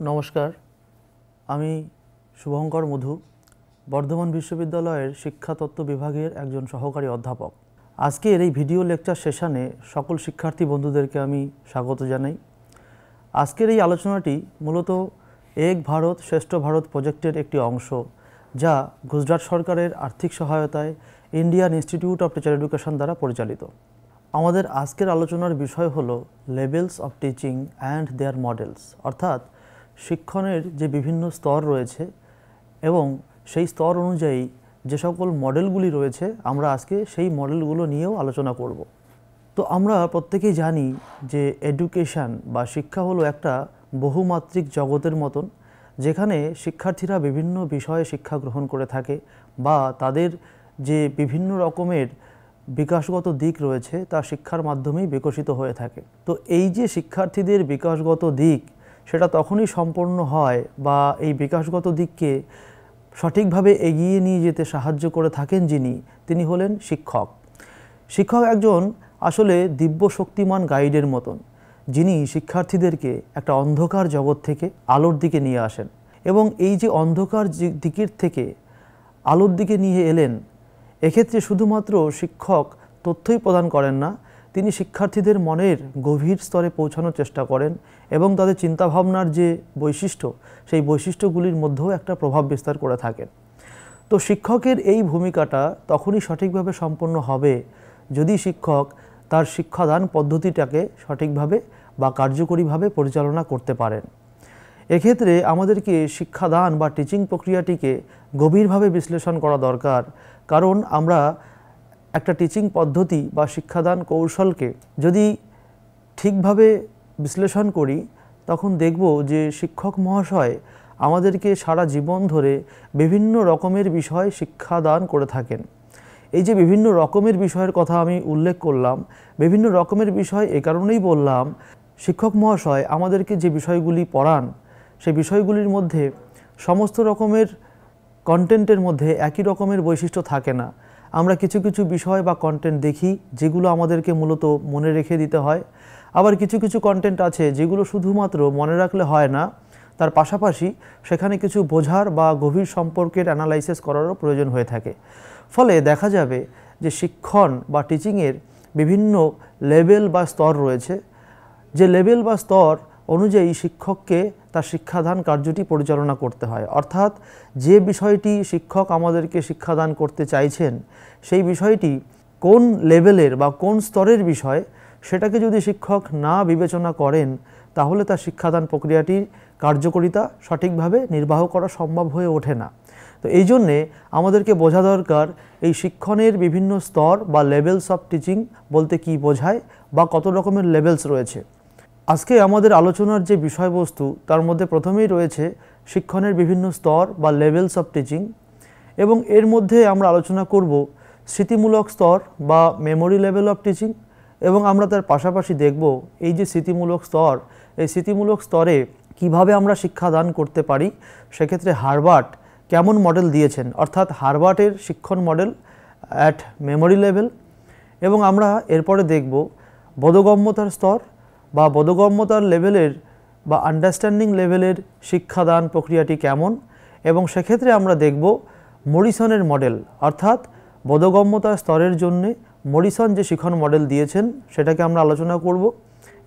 নমস্কার, আমি শুভঙ্কর মধু, বর্ধমান বিশ্ববিদ্যালয়ের শিক্ষাতত্ত্ব বিভাগের একজন সহকারী অধ্যাপক। আজকের এই ভিডিও লেকচার সেশনে সকল শিক্ষার্থী বন্ধুদেরকে আমি স্বাগত জানাই। আজকের এই আলোচনাটি মূলত এক ভারত শ্রেষ্ঠ ভারত প্রজেক্টের একটি অংশ, যা গুজরাট সরকারের আর্থিক সহায়তায় Indian institute of teacher education দ্বারা পরিচালিত। আমাদের আজকের আলোচনার বিষয় হলো levels of teaching and their models, অর্থাৎ শিক্ষণের যে বিভিন্ন স্তর রয়েছে এবং সেই স্তর অনুযায়ী যে সকল মডেলগুলি রয়েছে, আমরা আজকে সেই মডেলগুলো নিয়েও আলোচনা করব। তো আমরা প্রত্যেকেই জানি যে এডুকেশান বা শিক্ষা হলো একটা বহুমাত্রিক জগতের মতন, যেখানে শিক্ষার্থীরা বিভিন্ন বিষয়ে শিক্ষা গ্রহণ করে থাকে বা তাদের যে বিভিন্ন রকমের বিকাশগত দিক রয়েছে তা শিক্ষার মাধ্যমেই বিকশিত হয়ে থাকে। তো এই যে শিক্ষার্থীদের বিকাশগত দিক, সেটা তখনই সম্পন্ন হয় বা এই বিকাশগত দিককে সঠিকভাবে এগিয়ে নিয়ে যেতে সাহায্য করে থাকেন তিনি হলেন শিক্ষক। শিক্ষক একজন আসলে দিব্য শক্তিমান গাইডের মতন, যিনি শিক্ষার্থীদেরকে একটা অন্ধকার জগৎ থেকে আলোর দিকে নিয়ে আসেন এবং এই যে অন্ধকার দিকের থেকে আলোর দিকে নিয়ে এলেন, এক্ষেত্রে শুধুমাত্র শিক্ষক তথ্যই প্রদান করেন না, তিনি শিক্ষার্থীদের মনের গভীর স্তরে পৌঁছানোর চেষ্টা করেন এবং তাদের চিন্তাভাবনার যে বৈশিষ্ট্য, সেই বৈশিষ্ট্যগুলির মধ্যেও একটা প্রভাব বিস্তার করে থাকেন। তো শিক্ষকের এই ভূমিকাটা তখনই সঠিকভাবে সম্পন্ন হবে যদি শিক্ষক তার শিক্ষাদান পদ্ধতিটাকে সঠিকভাবে বা কার্যকরীভাবে পরিচালনা করতে পারেন। এক্ষেত্রে আমাদেরকে শিক্ষাদান বা টিচিং প্রক্রিয়াটিকে গভীরভাবে বিশ্লেষণ করা দরকার, কারণ আমরা একটা টিচিং পদ্ধতি বা শিক্ষাদান কৌশলকে যদি ঠিকভাবে বিশ্লেষণ করি, তখন দেখব যে শিক্ষক মহাশয় আমাদেরকে সারা জীবন ধরে বিভিন্ন রকমের বিষয় শিক্ষাদান করে থাকেন। এই যে বিভিন্ন রকমের বিষয়ের কথা আমি উল্লেখ করলাম, বিভিন্ন রকমের বিষয় এ কারণেই বললাম, শিক্ষক মহাশয় আমাদেরকে যে বিষয়গুলি পড়ান, সেই বিষয়গুলির মধ্যে সমস্ত রকমের কন্টেন্টের মধ্যে একই রকমের বৈশিষ্ট্য থাকে না। আমরা কিছু কিছু বিষয় বা কন্টেন্ট দেখি যেগুলো আমাদেরকে মূলত মনে রেখে দিতে হয়, আবার কিছু কিছু কন্টেন্ট আছে যেগুলো শুধুমাত্র মনে রাখলে হয় না, তার পাশাপাশি সেখানে কিছু বোঝার বা গভীর সম্পর্কের অ্যানালাইসিস করারও প্রয়োজন হয়ে থাকে। ফলে দেখা যাবে যে শিক্ষণ বা টিচিংয়ের বিভিন্ন লেভেল বা স্তর রয়েছে, যে লেভেল বা স্তর অনুযায়ী শিক্ষককে তার শিক্ষাদান কার্যটি পরিচালনা করতে হয়। অর্থাৎ যে বিষয়টি শিক্ষক আমাদেরকে শিক্ষাদান করতে চাইছেন, সেই বিষয়টি কোন লেভেলের বা কোন স্তরের বিষয়, সেটাকে যদি শিক্ষক না বিবেচনা করেন, তাহলে তার শিক্ষাদান প্রক্রিয়াটির কার্যকারিতা সঠিকভাবে নির্বাহ করা সম্ভব হয়ে ওঠে না। তো এই জন্যে আমাদেরকে বোঝা দরকার এই শিক্ষণের বিভিন্ন স্তর বা লেভেলস অফ টিচিং বলতে কি বোঝায় বা কত রকমের লেভেলস রয়েছে। আজকে আমাদের আলোচনার যে বিষয়বস্তু, তার মধ্যে প্রথমেই রয়েছে শিক্ষণের বিভিন্ন স্তর বা লেভেলস অফ টিচিং, এবং এর মধ্যে আমরা আলোচনা করব স্মৃতিমূলক স্তর বা মেমোরি লেভেল অফ টিচিং, এবং আমরা তার পাশাপাশি দেখব এই যে স্মৃতিমূলক স্তর, এই স্মৃতিমূলক স্তরে কিভাবে আমরা শিক্ষাদান করতে পারি। সেক্ষেত্রে হার্ভার্ড কেমন মডেল দিয়েছেন, অর্থাৎ হার্ভার্ডের শিক্ষণ মডেল অ্যাট মেমোরি লেভেল, এবং আমরা এরপরে দেখব বোধগম্যতার স্তর বা বোধগম্যতার লেভেলের বা আন্ডারস্ট্যান্ডিং লেভেলের শিক্ষাদান প্রক্রিয়াটি কেমন, এবং সেক্ষেত্রে আমরা দেখব মরিসনের মডেল, অর্থাৎ বোধগম্যতার স্তরের জন্যে মরিসন যে শিক্ষণ মডেল দিয়েছেন সেটাকে আমরা আলোচনা করব,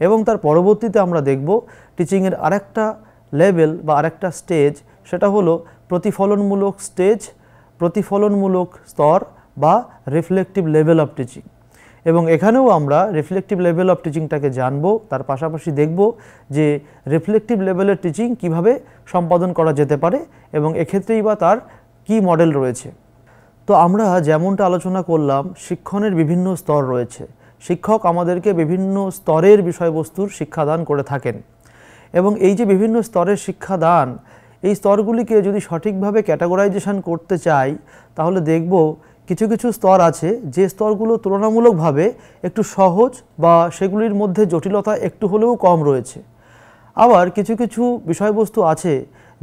এবং তার পরবর্তীতে আমরা দেখব টিচিংয়ের আরেকটা লেভেল বা আরেকটা স্টেজ, সেটা হলো প্রতিফলনমূলক স্টেজ, প্রতিফলনমূলক স্তর বা রিফ্লেকটিভ লেভেল অফ টিচিং। এবং এখানেও আমরা রিফ্লেকটিভ লেভেল অফ টিচিংটাকে জানব, তার পাশাপাশি দেখব যে রিফ্লেকটিভ লেভেলের টিচিং কিভাবে সম্পাদন করা যেতে পারে এবং এক্ষেত্রেই বা তার কি মডেল রয়েছে। তো আমরা যেমনটা আলোচনা করলাম, শিক্ষণের বিভিন্ন স্তর রয়েছে। শিক্ষক আমাদেরকে বিভিন্ন স্তরের বিষয়বস্তুর শিক্ষাদান করে থাকেন, এবং এই যে বিভিন্ন স্তরের শিক্ষাদান, এই স্তরগুলিকে যদি সঠিকভাবে ক্যাটাগরাইজেশন করতে চাই, তাহলে দেখব কিছু কিছু স্তর আছে যে স্তরগুলো তুলনামূলকভাবে একটু সহজ বা সেগুলির মধ্যে জটিলতা একটু হলেও কম রয়েছে। আবার কিছু কিছু বিষয়বস্তু আছে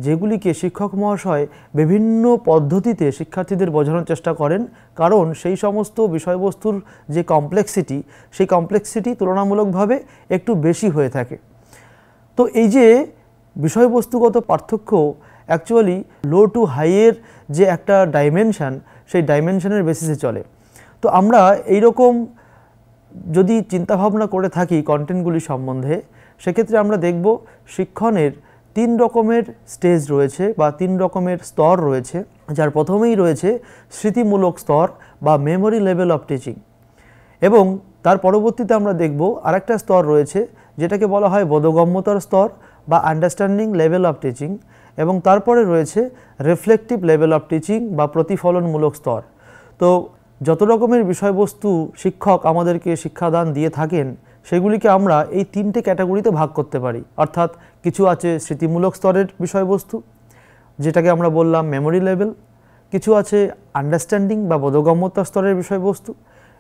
যেগুলিকে শিক্ষক মহাশয় বিভিন্ন পদ্ধতিতে শিক্ষার্থীদের বোঝানোর চেষ্টা করেন, কারণ সেই সমস্ত বিষয়বস্তুর যে কমপ্লেক্সিটি, সেই কমপ্লেক্সিটি তুলনামূলকভাবে একটু বেশি হয়ে থাকে। তো এই যে বিষয়বস্তুগত পার্থক্য অ্যাকচুয়ালি লো টু হাইয়ের যে একটা ডাইমেনশান, সেই ডাইমেনশানের বেসিসে চলে। তো আমরা এইরকম যদি চিন্তাভাবনা করে থাকি কন্টেন্টগুলি সম্বন্ধে, সেক্ষেত্রে আমরা দেখব শিক্ষণের 3 রকমের স্টেজ রয়েছে বা 3 রকমের স্তর রয়েছে। যার প্রথমেই রয়েছে স্মৃতিমূলক স্তর বা মেমোরি লেভেল অফ টিচিং, এবং তার পরবর্তীতে আমরা দেখব আরেকটা স্তর রয়েছে যেটাকে বলা হয় বোধগম্যতার স্তর বা আন্ডারস্ট্যান্ডিং লেভেল অফ টিচিং, এবং তারপরে রয়েছে রিফ্লেকটিভ লেভেল অফ টিচিং বা প্রতিফলনমূলক স্তর। তো যত রকমের বিষয়বস্তু শিক্ষক আমাদেরকে শিক্ষাদান দিয়ে থাকেন সেগুলিকে আমরা এই 3টে ক্যাটাগরিতে ভাগ করতে পারি। অর্থাৎ কিছু আছে স্মৃতিমূলক স্তরের বিষয়বস্তু, যেটাকে আমরা বললাম মেমোরি লেভেল, কিছু আছে আন্ডারস্ট্যান্ডিং বা বোধগম্যতা স্তরের বিষয়বস্তু,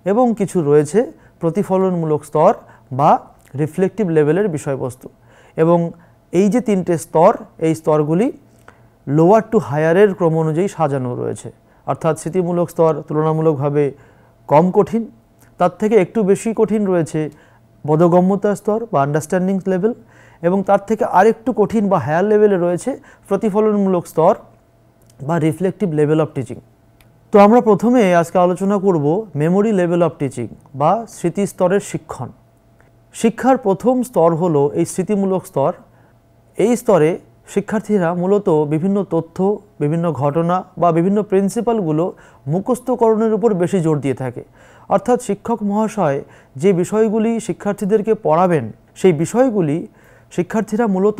এবং কিছু রয়েছে প্রতিফলনমূলক স্তর বা রিফ্লেকটিভ লেভেলের বিষয়বস্তু। এবং এই যে 3টে স্তর, এই স্তরগুলি লোয়ার টু হায়ারের ক্রম অনুযায়ী সাজানো রয়েছে। অর্থাৎ স্মৃতিমূলক স্তর তুলনামূলকভাবে কম কঠিন, তার থেকে একটু বেশি কঠিন রয়েছে বোধগম্যতা স্তর বা আন্ডারস্ট্যান্ডিং লেভেল, এবং তার থেকে আরেকটু কঠিন বা হায়ার লেভেলে রয়েছে প্রতিফলনমূলক স্তর বা রিফ্লেকটিভ লেভেল অফ টিচিং। তো আমরা প্রথমে আজকে আলোচনা করব মেমোরি লেভেল অফ টিচিং বা স্মৃতি স্তরের শিক্ষণ। শিক্ষার প্রথম স্তর হলো এই স্মৃতিমূলক স্তর। এই স্তরে শিক্ষার্থীরা মূলত বিভিন্ন তথ্য, বিভিন্ন ঘটনা বা বিভিন্ন প্রিন্সিপালগুলো মুখস্থকরণের উপর বেশি জোর দিয়ে থাকে। অর্থাৎ শিক্ষক মহাশয় যে বিষয়গুলি শিক্ষার্থীদেরকে পড়াবেন সেই বিষয়গুলি শিক্ষার্থীরা মূলত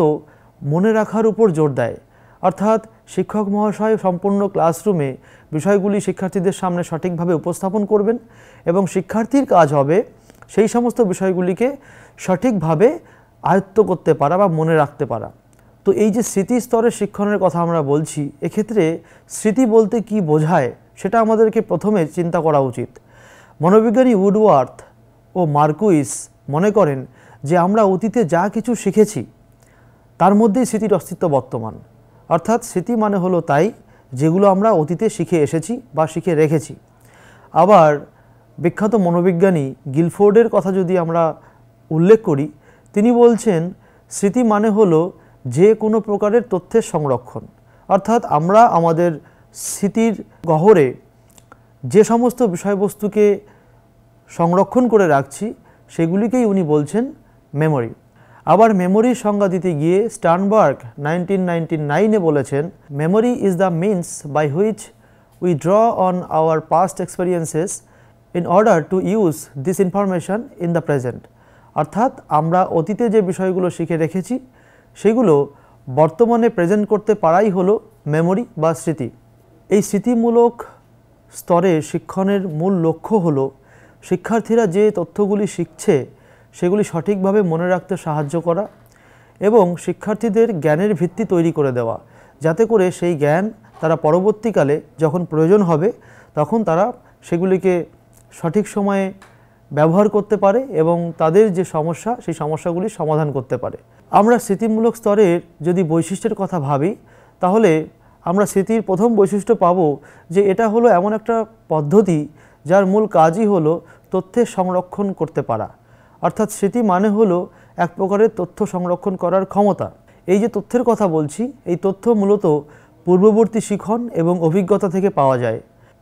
মনে রাখার উপর জোর দেয়। অর্থাৎ শিক্ষক মহাশয় সম্পূর্ণ ক্লাসরুমে বিষয়গুলি শিক্ষার্থীদের সামনে সঠিকভাবে উপস্থাপন করবেন, এবং শিক্ষার্থীর কাজ হবে সেই সমস্ত বিষয়গুলিকে সঠিকভাবে আয়ত্ত করতে পারা বা মনে রাখতে পারা। তো এই যে স্মৃতি স্তরের শিক্ষণের কথা আমরা বলছি, এক্ষেত্রে স্মৃতি বলতে কি বোঝায় সেটা আমাদেরকে প্রথমে চিন্তা করা উচিত। মনোবিজ্ঞানী উডওয়ার্থ ও মার্কুইস মনে করেন যে আমরা অতীতে যা কিছু শিখেছি তার মধ্যেই স্মৃতির অস্তিত্ব বর্তমান। অর্থাৎ স্মৃতি মানে হলো তাই যেগুলো আমরা অতীতে শিখে এসেছি বা শিখে রেখেছি। আবার বিখ্যাত মনোবিজ্ঞানী গিলফোর্ডের কথা যদি আমরা উল্লেখ করি, তিনি বলছেন স্মৃতি মানে হলো যে কোনো প্রকারের তথ্যের সংরক্ষণ। অর্থাৎ আমরা আমাদের স্মৃতির গহ্বরে যে সমস্ত বিষয়বস্তুকে সংরক্ষণ করে রাখছি সেগুলিকেই উনি বলছেন মেমোরি। আবার মেমোরির সংজ্ঞা দিতে গিয়ে স্টার্নবার্গ 1999-এ বলেছেন, memory is the means by which we draw on our past experiences in order to use this information in the present. অর্থাৎ আমরা অতীতে যে বিষয়গুলো শিখে রেখেছি সেগুলো বর্তমানে প্রেজেন্ট করতে পারাই হলো মেমোরি বা স্মৃতি। এই স্মৃতিমূলক স্তরে শিক্ষণের মূল লক্ষ্য হলো শিক্ষার্থীরা যে তথ্যগুলি শিখছে সেগুলি সঠিকভাবে মনে রাখতে সাহায্য করা, এবং শিক্ষার্থীদের জ্ঞানের ভিত্তি তৈরি করে দেওয়া, যাতে করে সেই জ্ঞান তারা পরবর্তীকালে যখন প্রয়োজন হবে তখন তারা সেগুলিকে সঠিক সময়ে ব্যবহার করতে পারে এবং তাদের যে সমস্যা সেই সমস্যাগুলির সমাধান করতে পারে। আমরা স্মৃতিমূলক স্তরের যদি বৈশিষ্ট্যের কথা ভাবি, তাহলে আমরা স্মৃতির প্রথম বৈশিষ্ট্য পাবো যে এটা হলো এমন একটা পদ্ধতি যার মূল কাজই হলো তথ্যের সংরক্ষণ করতে পারা। অর্থাৎ স্মৃতি মানে হলো এক প্রকারের তথ্য সংরক্ষণ করার ক্ষমতা। এই যে তথ্যের কথা বলছি, এই তথ্য মূলত পূর্ববর্তী শিখন এবং অভিজ্ঞতা থেকে পাওয়া যায়।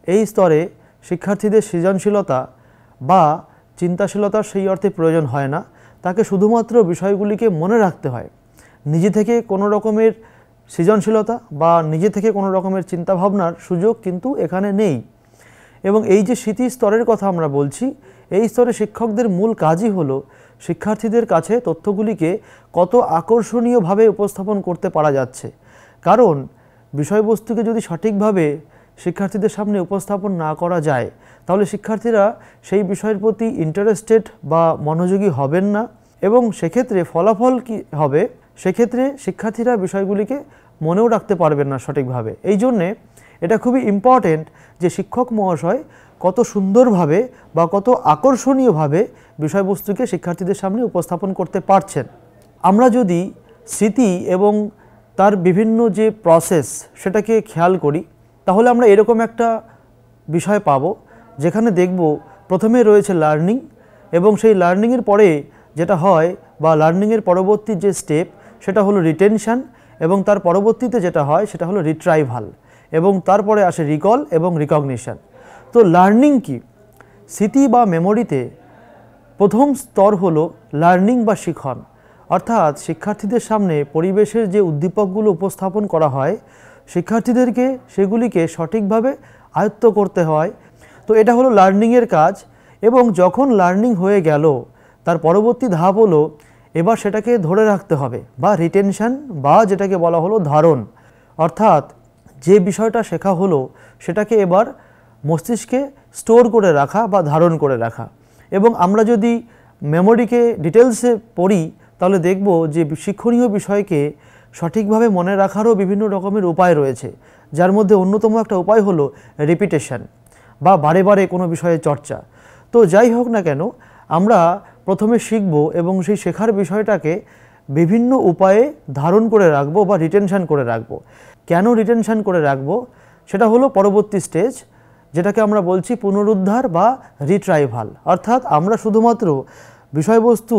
এই স্তরে শিক্ষার্থীদের সৃজনশীলতা বা চিন্তাশীলতার সেই অর্থে প্রয়োজন হয় না, তাকে শুধুমাত্র বিষয়গুলিকে মনে রাখতে হয়। নিজে থেকে কোনো রকমের সৃজনশীলতা বা নিজে থেকে কোনো রকমের চিন্তাভাবনার সুযোগ কিন্তু এখানে নেই। এবং এই যে স্মৃতি স্তরের কথা আমরা বলছি, এই স্তরে শিক্ষকদের মূল কাজই হলো শিক্ষার্থীদের কাছে তথ্যগুলিকে কত আকর্ষণীয়ভাবে উপস্থাপন করতে পারা যাচ্ছে। কারণ বিষয়বস্তুকে যদি সঠিকভাবে শিক্ষার্থীদের সামনে উপস্থাপন না করা যায়, তাহলে শিক্ষার্থীরা সেই বিষয়ের প্রতি ইন্টারেস্টেড বা মনোযোগী হবেন না, এবং সেক্ষেত্রে ফলাফল কী হবে, সেক্ষেত্রে শিক্ষার্থীরা বিষয়গুলিকে মনেও রাখতে পারবেন না সঠিকভাবে। এই জন্যে এটা খুবই ইম্পর্টেন্ট যে শিক্ষক মহাশয় কত সুন্দরভাবে বা কত আকর্ষণীয়ভাবে বিষয়বস্তুকে শিক্ষার্থীদের সামনে উপস্থাপন করতে পারছেন। আমরা যদি স্মৃতি এবং তার বিভিন্ন যে প্রসেস সেটাকে খেয়াল করি, তাহলে আমরা এরকম একটা বিষয় পাব যেখানে দেখব প্রথমে রয়েছে লার্নিং, এবং সেই লার্নিংয়ের পরে যেটা হয় বা লার্নিংয়ের পরবর্তী যে স্টেপ সেটা হলো রিটেনশান, এবং তার পরবর্তীতে যেটা হয় সেটা হলো রিট্রাইভাল, এবং তারপরে আসে রিকল এবং রিকগনিশন। তো লার্নিং কি? স্মৃতি বা মেমোরিতে প্রথম স্তর হলো লার্নিং বা শিখন, অর্থাৎ শিক্ষার্থীদের সামনে পরিবেশের যে উদ্দীপকগুলো উপস্থাপন করা হয় শিক্ষার্থীদেরকে সেগুলিকে সঠিকভাবে আয়ত্ত করতে হয়। তো এটা হলো লার্নিংয়ের কাজ। এবং যখন লার্নিং হয়ে গেল তার পরবর্তী ধাপ হলো এবার সেটাকে ধরে রাখতে হবে বা রিটেনশন, বা যেটাকে বলা হলো ধারণ, অর্থাৎ যে বিষয়টা শেখা হলো সেটাকে এবার মস্তিষ্কে স্টোর করে রাখা বা ধারণ করে রাখা। এবং আমরা যদি মেমোরিকে ডিটেলসে পড়ি তাহলে দেখব যে শিক্ষণীয় বিষয়কে সঠিকভাবে মনে রাখারও বিভিন্ন রকমের উপায় রয়েছে, যার মধ্যে অন্যতম একটা উপায় হলো রিপিটেশন বা বারে বারে কোনো বিষয়ে চর্চা। তো যাই হোক না কেন, আমরা প্রথমে শিখব এবং সেই শেখার বিষয়টাকে বিভিন্ন উপায়ে ধারণ করে রাখবো বা রিটেনশন করে রাখবো। কেন রিটেনশন করে রাখবো সেটা হলো পরবর্তী স্টেজ, যেটাকে আমরা বলছি পুনরুদ্ধার বা রিট্রাইভাল। অর্থাৎ আমরা শুধুমাত্র বিষয়বস্তু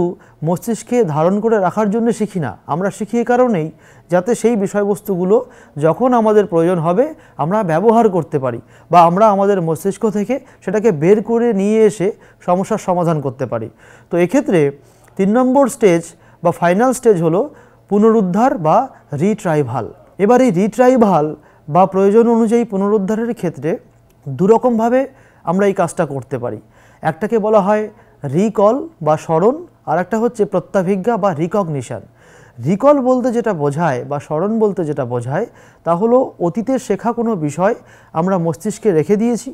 মস্তিষ্কে ধারণ করে রাখার জন্য শিখি না, আমরা শিখি এই কারণেই যাতে সেই বিষয়বস্তুগুলো যখন আমাদের প্রয়োজন হবে আমরা ব্যবহার করতে পারি, বা আমরা আমাদের মস্তিষ্ক থেকে সেটাকে বের করে নিয়ে এসে সমস্যার সমাধান করতে পারি। তো এক্ষেত্রে 3 নম্বর স্টেজ বা ফাইনাল স্টেজ হলো পুনরুদ্ধার বা রিট্রাইভাল। এবার এই রিট্রাইভাল বা প্রয়োজন অনুযায়ী পুনরুদ্ধারের ক্ষেত্রে দুরকমভাবে আমরা এই কাজটা করতে পারি। একটাকে বলা হয় রিকল বা স্মরণ, আর একটা হচ্ছে প্রত্যাভিজ্ঞা বা রিকগনিশন। রিকল বলতে যেটা বোঝায় বা স্মরণ বলতে যেটা বোঝায় তা হলো অতীতের শেখা কোনো বিষয় আমরা মস্তিষ্কে রেখে দিয়েছি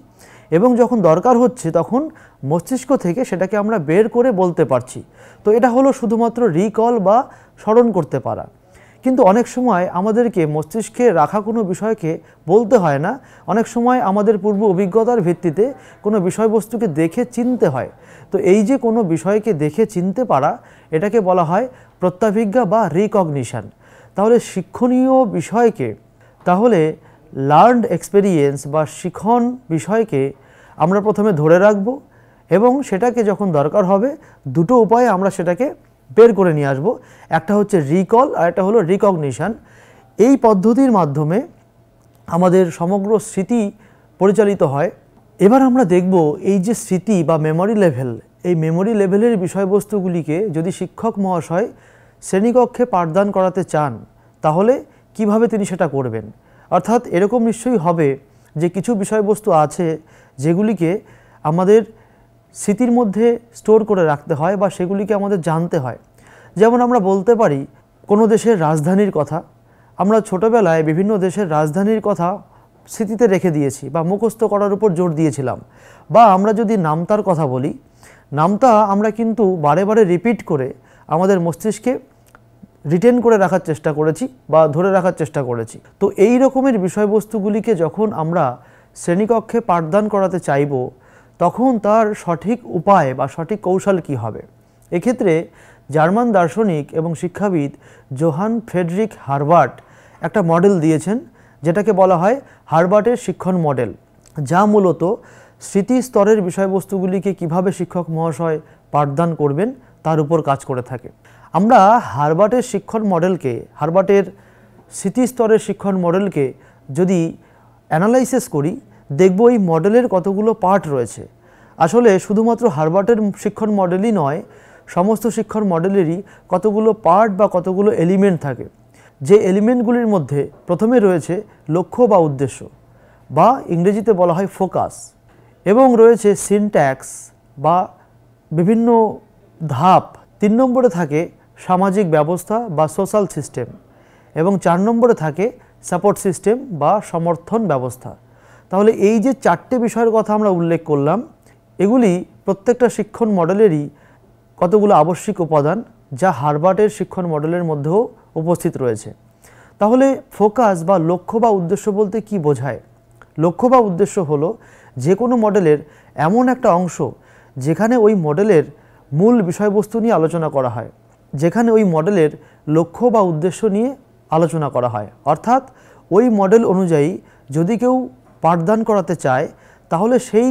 এবং যখন দরকার হচ্ছে তখন মস্তিষ্ক থেকে সেটাকে আমরা বের করে বলতে পারছি। তো এটা হলো শুধুমাত্র রিকল বা স্মরণ করতে পারা। কিন্তু অনেক সময় আমাদেরকে মস্তিষ্কে রাখা কোনো বিষয়কে বলতে হয় না, অনেক সময় আমাদের পূর্ব অভিজ্ঞতার ভিত্তিতে কোনো বিষয়বস্তুকে দেখে চিনতে হয়। তো এই যে কোনো বিষয়কে দেখে চিনতে পারা এটাকে বলা হয় প্রত্যাভিজ্ঞা বা রিকগনিশন। তাহলে শিক্ষণীয় বিষয়কে, তাহলে লার্নড এক্সপেরিয়েন্স বা শিখন বিষয়কে আমরা প্রথমে ধরে রাখব এবং সেটাকে যখন দরকার হবে দুটো উপায়ে আমরা সেটাকে বের করে নিয়ে আসবো। একটা হচ্ছে রিকল আর একটা হলো রিকগনিশন। এই পদ্ধতির মাধ্যমে আমাদের সমগ্র স্মৃতি পরিচালিত হয়। এবার আমরা দেখব এই যে স্মৃতি বা মেমোরি লেভেল, এই মেমোরি লেভেলের বিষয়বস্তুগুলিকে যদি শিক্ষক মহাশয় শ্রেণীকক্ষে পাঠদান করাতে চান তাহলে কিভাবে তিনি সেটা করবেন। অর্থাৎ এরকম নিশ্চয়ই হবে যে কিছু বিষয়বস্তু আছে যেগুলিকে আমাদের স্মৃতির মধ্যে স্টোর করে রাখতে হয় বা সেগুলিকে আমাদের জানতে হয়। যেমন আমরা বলতে পারি কোনো দেশের রাজধানীর কথা, আমরা ছোটোবেলায় বিভিন্ন দেশের রাজধানীর কথা স্মৃতিতে রেখে দিয়েছি বা মুখস্থ করার উপর জোর দিয়েছিলাম। বা আমরা যদি নামতার কথা বলি, নামতা আমরা কিন্তু বারে বারে রিপিট করে আমাদের মস্তিষ্কে রিটেন করে রাখার চেষ্টা করেছি বা ধরে রাখার চেষ্টা করেছি। তো এই রকমের বিষয়বস্তুগুলিকে যখন আমরা শ্রেণীকক্ষে পাঠদান করাতে চাইব তখন তার সঠিক উপায় বা সঠিক কৌশল কী হবে। এক্ষেত্রে জার্মান দার্শনিক এবং শিক্ষাবিদ জোহান ফ্রেডরিক হারবার্ট একটা মডেল দিয়েছেন যেটাকে বলা হয় হারবার্টের শিক্ষণ মডেল, যা মূলত স্মৃতি স্তরের বিষয়বস্তুগুলিকে কিভাবে শিক্ষক মহাশয় পাঠদান করবেন তার উপর কাজ করে থাকে। আমরা হারবার্টের শিক্ষণ মডেলকে, হারবার্টের স্মৃতি স্তরের শিক্ষণ মডেলকে যদি অ্যানালাইসিস করি দেখব এই মডেলের কতগুলো পার্ট রয়েছে। আসলে শুধুমাত্র হারবার্টের শিক্ষণ মডেলই নয়, সমস্ত শিক্ষণ মডেলেরই কতগুলো পার্ট বা কতগুলো এলিমেন্ট থাকে। যে এলিমেন্টগুলির মধ্যে প্রথমে রয়েছে লক্ষ্য বা উদ্দেশ্য, বা ইংরেজিতে বলা হয় ফোকাস, এবং রয়েছে সিনট্যাক্স বা বিভিন্ন ধাপ। 3 নম্বরে থাকে সামাজিক ব্যবস্থা বা সোশ্যাল সিস্টেম, এবং 4 নম্বরে থাকে সাপোর্ট সিস্টেম বা সমর্থন ব্যবস্থা। তাহলে এই যে 4টে বিষয়ের কথা আমরা উল্লেখ করলাম, এগুলি প্রত্যেকটা শিক্ষণ মডেলেরই কতগুলো আবশ্যিক উপাদান যা হারবার্টের শিক্ষণ মডেলের মধ্যেও উপস্থিত রয়েছে। তাহলে ফোকাস বা লক্ষ্য বা উদ্দেশ্য বলতে কি বোঝায়? লক্ষ্য বা উদ্দেশ্য হলো যে কোনো মডেলের এমন একটা অংশ যেখানে ওই মডেলের মূল বিষয়বস্তু নিয়ে আলোচনা করা হয়, যেখানে ওই মডেলের লক্ষ্য বা উদ্দেশ্য নিয়ে আলোচনা করা হয়। অর্থাৎ ওই মডেল অনুযায়ী যদি কেউ পাঠদান করাতে চায় তাহলে সেই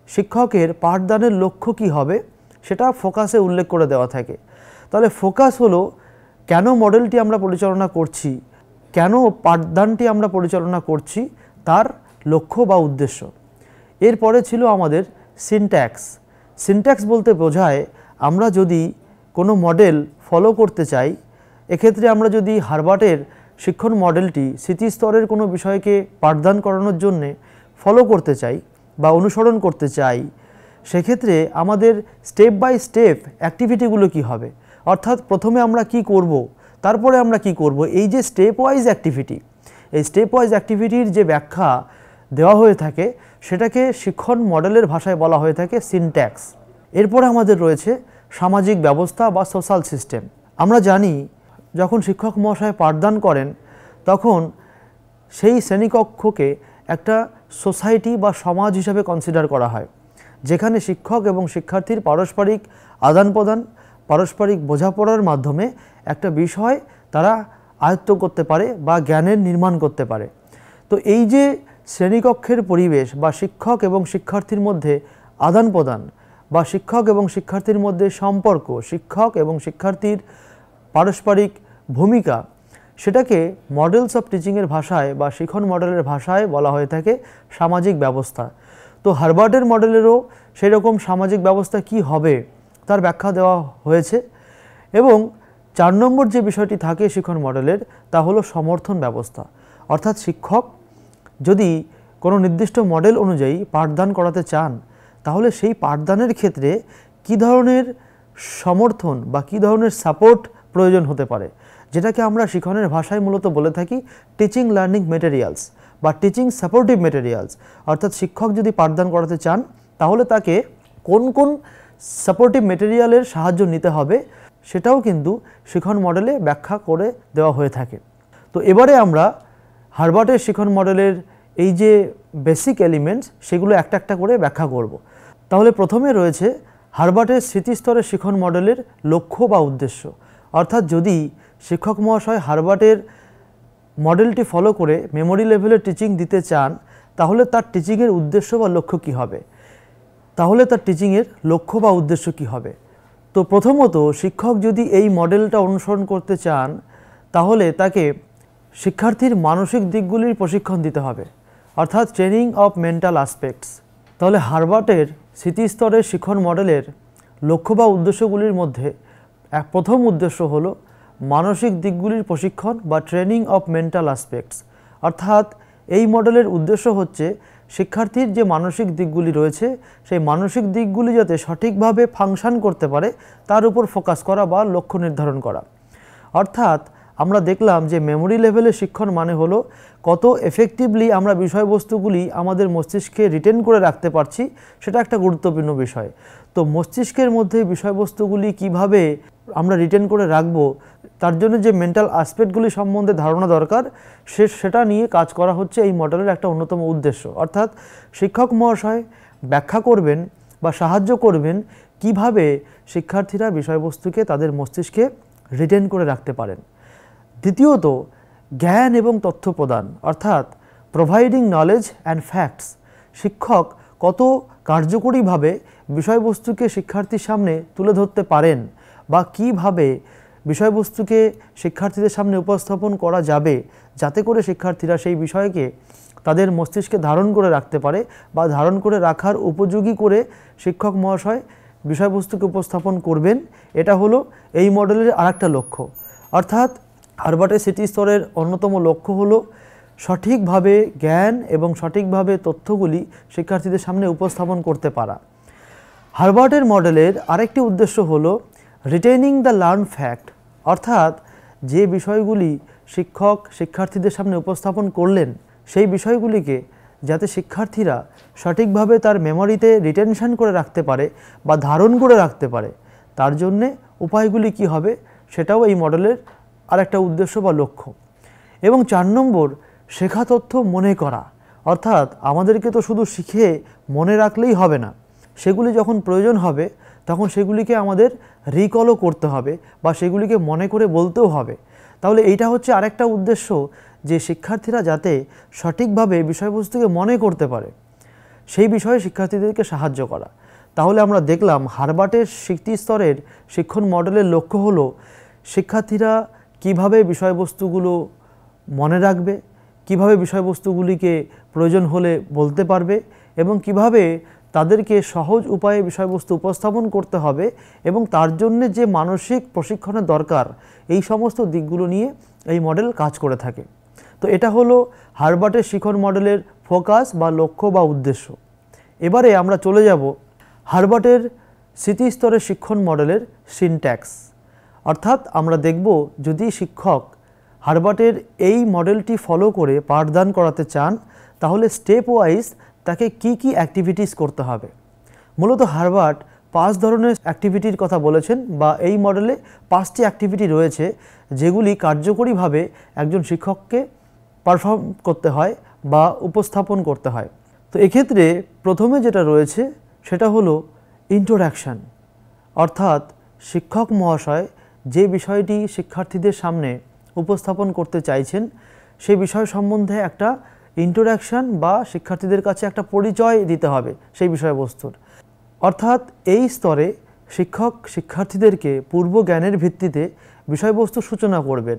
শিক্ষকের পাঠদানের লক্ষ্য কী হবে সেটা ফোকাসে উল্লেখ করে দেওয়া থাকে। তাহলে ফোকাস হলো কেন মডেলটি আমরা পরিচালনা করছি, কেন পাঠদানটি আমরা পরিচালনা করছি তার লক্ষ্য বা উদ্দেশ্য। এরপরে ছিল আমাদের সিনট্যাক্স। সিনট্যাক্স বলতে বোঝায় আমরা যদি কোনো মডেল ফলো করতে চাই, এক্ষেত্রে আমরা যদি হার্বার্টের শিক্ষণ মডেলটি স্মৃতিস্তরের কোনো বিষয়কে পাঠদান করানোর জন্যে ফলো করতে চাই বা অনুসরণ করতে চাই, সেক্ষেত্রে আমাদের স্টেপ বাই স্টেপ অ্যাক্টিভিটিগুলো কি হবে, অর্থাৎ প্রথমে আমরা কি করব, তারপরে আমরা কি করব, এই যে স্টেপ ওয়াইজ অ্যাক্টিভিটি, এই স্টেপ ওয়াইজ অ্যাক্টিভিটির যে ব্যাখ্যা দেওয়া হয়ে থাকে সেটাকে শিক্ষণ মডেলের ভাষায় বলা হয়ে থাকে সিনট্যাক্স। এরপরে আমাদের রয়েছে সামাজিক ব্যবস্থা বা সোশ্যাল সিস্টেম। আমরা জানি যখন শিক্ষক মহাশয় পাঠদান করেন তখন সেই শ্রেণীকক্ষকে একটা সোসাইটি বা সমাজ হিসাবে কনসিডার করা হয়, যেখানে শিক্ষক এবং শিক্ষার্থীর পারস্পরিক আদান প্রদান, পারস্পরিক বোঝাপড়ার মাধ্যমে একটা বিষয় তারা আয়ত্ত করতে পারে বা জ্ঞানের নির্মাণ করতে পারে। তো এই যে শ্রেণীকক্ষের পরিবেশ বা শিক্ষক এবং শিক্ষার্থীর মধ্যে আদান প্রদান বা শিক্ষক এবং শিক্ষার্থীর মধ্যে সম্পর্ক, শিক্ষক এবং শিক্ষার্থীর পারস্পরিক ভূমিকা, সেটাকে মডেলস অফ টিচিংয়ের ভাষায় বা শিক্ষণ মডেলের ভাষায় বলা হয়ে থাকে সামাজিক ব্যবস্থা। তো হার্বার্টের মডেলেরও সেই রকম সামাজিক ব্যবস্থা কি হবে তার ব্যাখ্যা দেওয়া হয়েছে। এবং 4 নম্বর যে বিষয়টি থাকে শিক্ষণ মডেলের তা হলো সমর্থন ব্যবস্থা, অর্থাৎ শিক্ষক যদি কোনো নির্দিষ্ট মডেল অনুযায়ী পাঠদান করাতে চান তাহলে সেই পাঠদানের ক্ষেত্রে কী ধরনের সমর্থন বা কী ধরনের সাপোর্ট প্রয়োজন হতে পারে, যেটাকে আমরা শিক্ষণের ভাষায় মূলত বলে থাকি টিচিং লার্নিং মেটেরিয়ালস বা টিচিং সাপোর্টিভ মেটেরিয়ালস। অর্থাৎ শিক্ষক যদি পাঠদান করাতে চান তাহলে তাকে কোন কোন সাপোর্টিভ মেটেরিয়ালের সাহায্য নিতে হবে সেটাও কিন্তু শিক্ষণ মডেলে ব্যাখ্যা করে দেওয়া হয়ে থাকে। তো এবারে আমরা হার্বার্টের শিক্ষণ মডেলের এই যে বেসিক এলিমেন্টস সেগুলো একটা একটা করে ব্যাখ্যা করব। তাহলে প্রথমে রয়েছে হার্বার্টের স্মৃতিস্তরের শিক্ষণ মডেলের লক্ষ্য বা উদ্দেশ্য, অর্থাৎ যদি শিক্ষক মহাশয় হার্বার্টের মডেলটি ফলো করে মেমোরি লেভেলের টিচিং দিতে চান তাহলে তার টিচিংয়ের উদ্দেশ্য বা লক্ষ্য কী হবে, তাহলে তার টিচিংয়ের লক্ষ্য বা উদ্দেশ্য কী হবে। তো প্রথমত শিক্ষক যদি এই মডেলটা অনুসরণ করতে চান তাহলে তাকে শিক্ষার্থীর মানসিক দিকগুলির প্রশিক্ষণ দিতে হবে, অর্থাৎ ট্রেনিং অফ মেন্টাল অ্যাসপেক্টস। তাহলে হার্বার্টের স্মৃতিস্তরের শিক্ষণ মডেলের লক্ষ্য বা উদ্দেশ্যগুলির মধ্যে প্রথম উদ্দেশ্য হলো মানসিক দিকগুলির প্রশিক্ষণ বা ট্রেনিং অফ মেন্টাল অ্যাসপেক্টস। অর্থাৎ এই মডেলের উদ্দেশ্য হচ্ছে শিক্ষার্থীর যে মানসিক দিকগুলি রয়েছে সেই মানসিক দিকগুলি যাতে সঠিকভাবে ফাংশন করতে পারে তার উপর ফোকাস করা বা লক্ষ্য নির্ধারণ করা। অর্থাৎ আমরা দেখলাম যে মেমোরি লেভেলে শিক্ষণ মানে হলো কত এফেক্টিভলি আমরা বিষয়বস্তুগুলি আমাদের মস্তিষ্কে রিটেন করে রাখতে পারছি, সেটা একটা গুরুত্বপূর্ণ বিষয়। তো মস্তিষ্কের মধ্যে বিষয়বস্তুগুলি কিভাবে আমরা রিটেন করে রাখব তার জন্য যে মেন্টাল অ্যাসপেক্টগুলি সম্বন্ধে ধারণা দরকার সেটা নিয়ে কাজ করা হচ্ছে এই মডেলের একটা অন্যতম উদ্দেশ্য। অর্থাৎ শিক্ষক মহাশয় ব্যাখ্যা করবেন বা সাহায্য করবেন কিভাবে শিক্ষার্থীরা বিষয়বস্তুকে তাদের মস্তিষ্কে রিটেন করে রাখতে পারেন। দ্বিতীয়ত জ্ঞান এবং তথ্য প্রদান, অর্থাৎ প্রোভাইডিং নলেজ অ্যান্ড ফ্যাক্টস। শিক্ষক কত কার্যকরীভাবে বিষয়বস্তুকে শিক্ষার্থীর সামনে তুলে ধরতে পারেন বা কিভাবে বিষয়বস্তুকে শিক্ষার্থীদের সামনে উপস্থাপন করা যাবে যাতে করে শিক্ষার্থীরা সেই বিষয়কে তাদের মস্তিষ্কে ধারণ করে রাখতে পারে বা ধারণ করে রাখার উপযোগী করে শিক্ষক মহাশয় বিষয়বস্তুকে উপস্থাপন করবেন, এটা হলো এই মডেলের আরেকটা লক্ষ্য। অর্থাৎ হার্বার্টের স্মৃতিস্তরের অন্যতম লক্ষ্য হলো সঠিকভাবে জ্ঞান এবং সঠিকভাবে তথ্যগুলি শিক্ষার্থীদের সামনে উপস্থাপন করতে পারা। হার্বার্টের মডেলের আরেকটি উদ্দেশ্য হলো রিটেইনিং দ্য লার্ন ফ্যাক্ট, অর্থাৎ যে বিষয়গুলি শিক্ষক শিক্ষার্থীদের সামনে উপস্থাপন করলেন সেই বিষয়গুলিকে যাতে শিক্ষার্থীরা সঠিকভাবে তার মেমোরিতে রিটেনশন করে রাখতে পারে বা ধারণ করে রাখতে পারে, তার জন্যে উপায়গুলি কি হবে সেটাও এই মডেলের আরেকটা উদ্দেশ্য বা লক্ষ্য। এবং 4 নম্বর শেখা তথ্য মনে করা, অর্থাৎ আমাদেরকে তো শুধু শিখে মনে রাখলেই হবে না, সেগুলি যখন প্রয়োজন হবে তখন সেগুলিকে আমাদের রিকলও করতে হবে বা সেগুলিকে মনে করে বলতেও হবে। তাহলে এইটা হচ্ছে আরেকটা উদ্দেশ্য যে শিক্ষার্থীরা যাতে সঠিকভাবে বিষয়বস্তুকে মনে করতে পারে সেই বিষয়ে শিক্ষার্থীদেরকে সাহায্য করা। তাহলে আমরা দেখলাম হার্বার্টের স্মৃতিস্তরের শিক্ষণ মডেলের লক্ষ্য হলো শিক্ষার্থীরা কিভাবে বিষয়বস্তুগুলো মনে রাখবে, কিভাবে বিষয়বস্তুগুলিকে প্রয়োজন হলে বলতে পারবে এবং কিভাবে তাদেরকে সহজ উপায়ে বিষয়বস্তু উপস্থাপন করতে হবে এবং তার জন্য যে মানসিক প্রশিক্ষণের দরকার, এই সমস্ত দিকগুলো নিয়ে এই মডেল কাজ করে থাকে। তো এটা হলো হারবার্টের শিখন মডেলের ফোকাস বা লক্ষ্য বা উদ্দেশ্য। এবারে আমরা চলে যাব হারবার্টের স্মৃতিস্তরের শিক্ষণ মডেলের সিনট্যাক্স। অর্থাৎ আমরা দেখব যদি শিক্ষক হারবার্টের এই মডেলটি ফলো করে পাঠদান করাতে চান তাহলে স্টেপ ওয়াইজ তাকে কি কি অ্যাক্টিভিটিস করতে হবে। মূলত হারবার্ট 5 ধরনের অ্যাক্টিভিটির কথা বলেছেন বা এই মডেলে 5টি অ্যাক্টিভিটি রয়েছে যেগুলি কার্যকরীভাবে একজন শিক্ষককে পারফর্ম করতে হয় বা উপস্থাপন করতে হয়। তো এক্ষেত্রে প্রথমে যেটা রয়েছে সেটা হলো ইন্ট্রোডাকশান, অর্থাৎ শিক্ষক মহাশয় যে বিষয়টি শিক্ষার্থীদের সামনে উপস্থাপন করতে চাইছেন সেই বিষয় সম্বন্ধে একটা ইন্ট্রোডাকশান বা শিক্ষার্থীদের কাছে একটা পরিচয় দিতে হবে সেই বিষয়বস্তুর। অর্থাৎ এই স্তরে শিক্ষক শিক্ষার্থীদেরকে পূর্ব জ্ঞানের ভিত্তিতে বিষয়বস্তু সূচনা করবেন।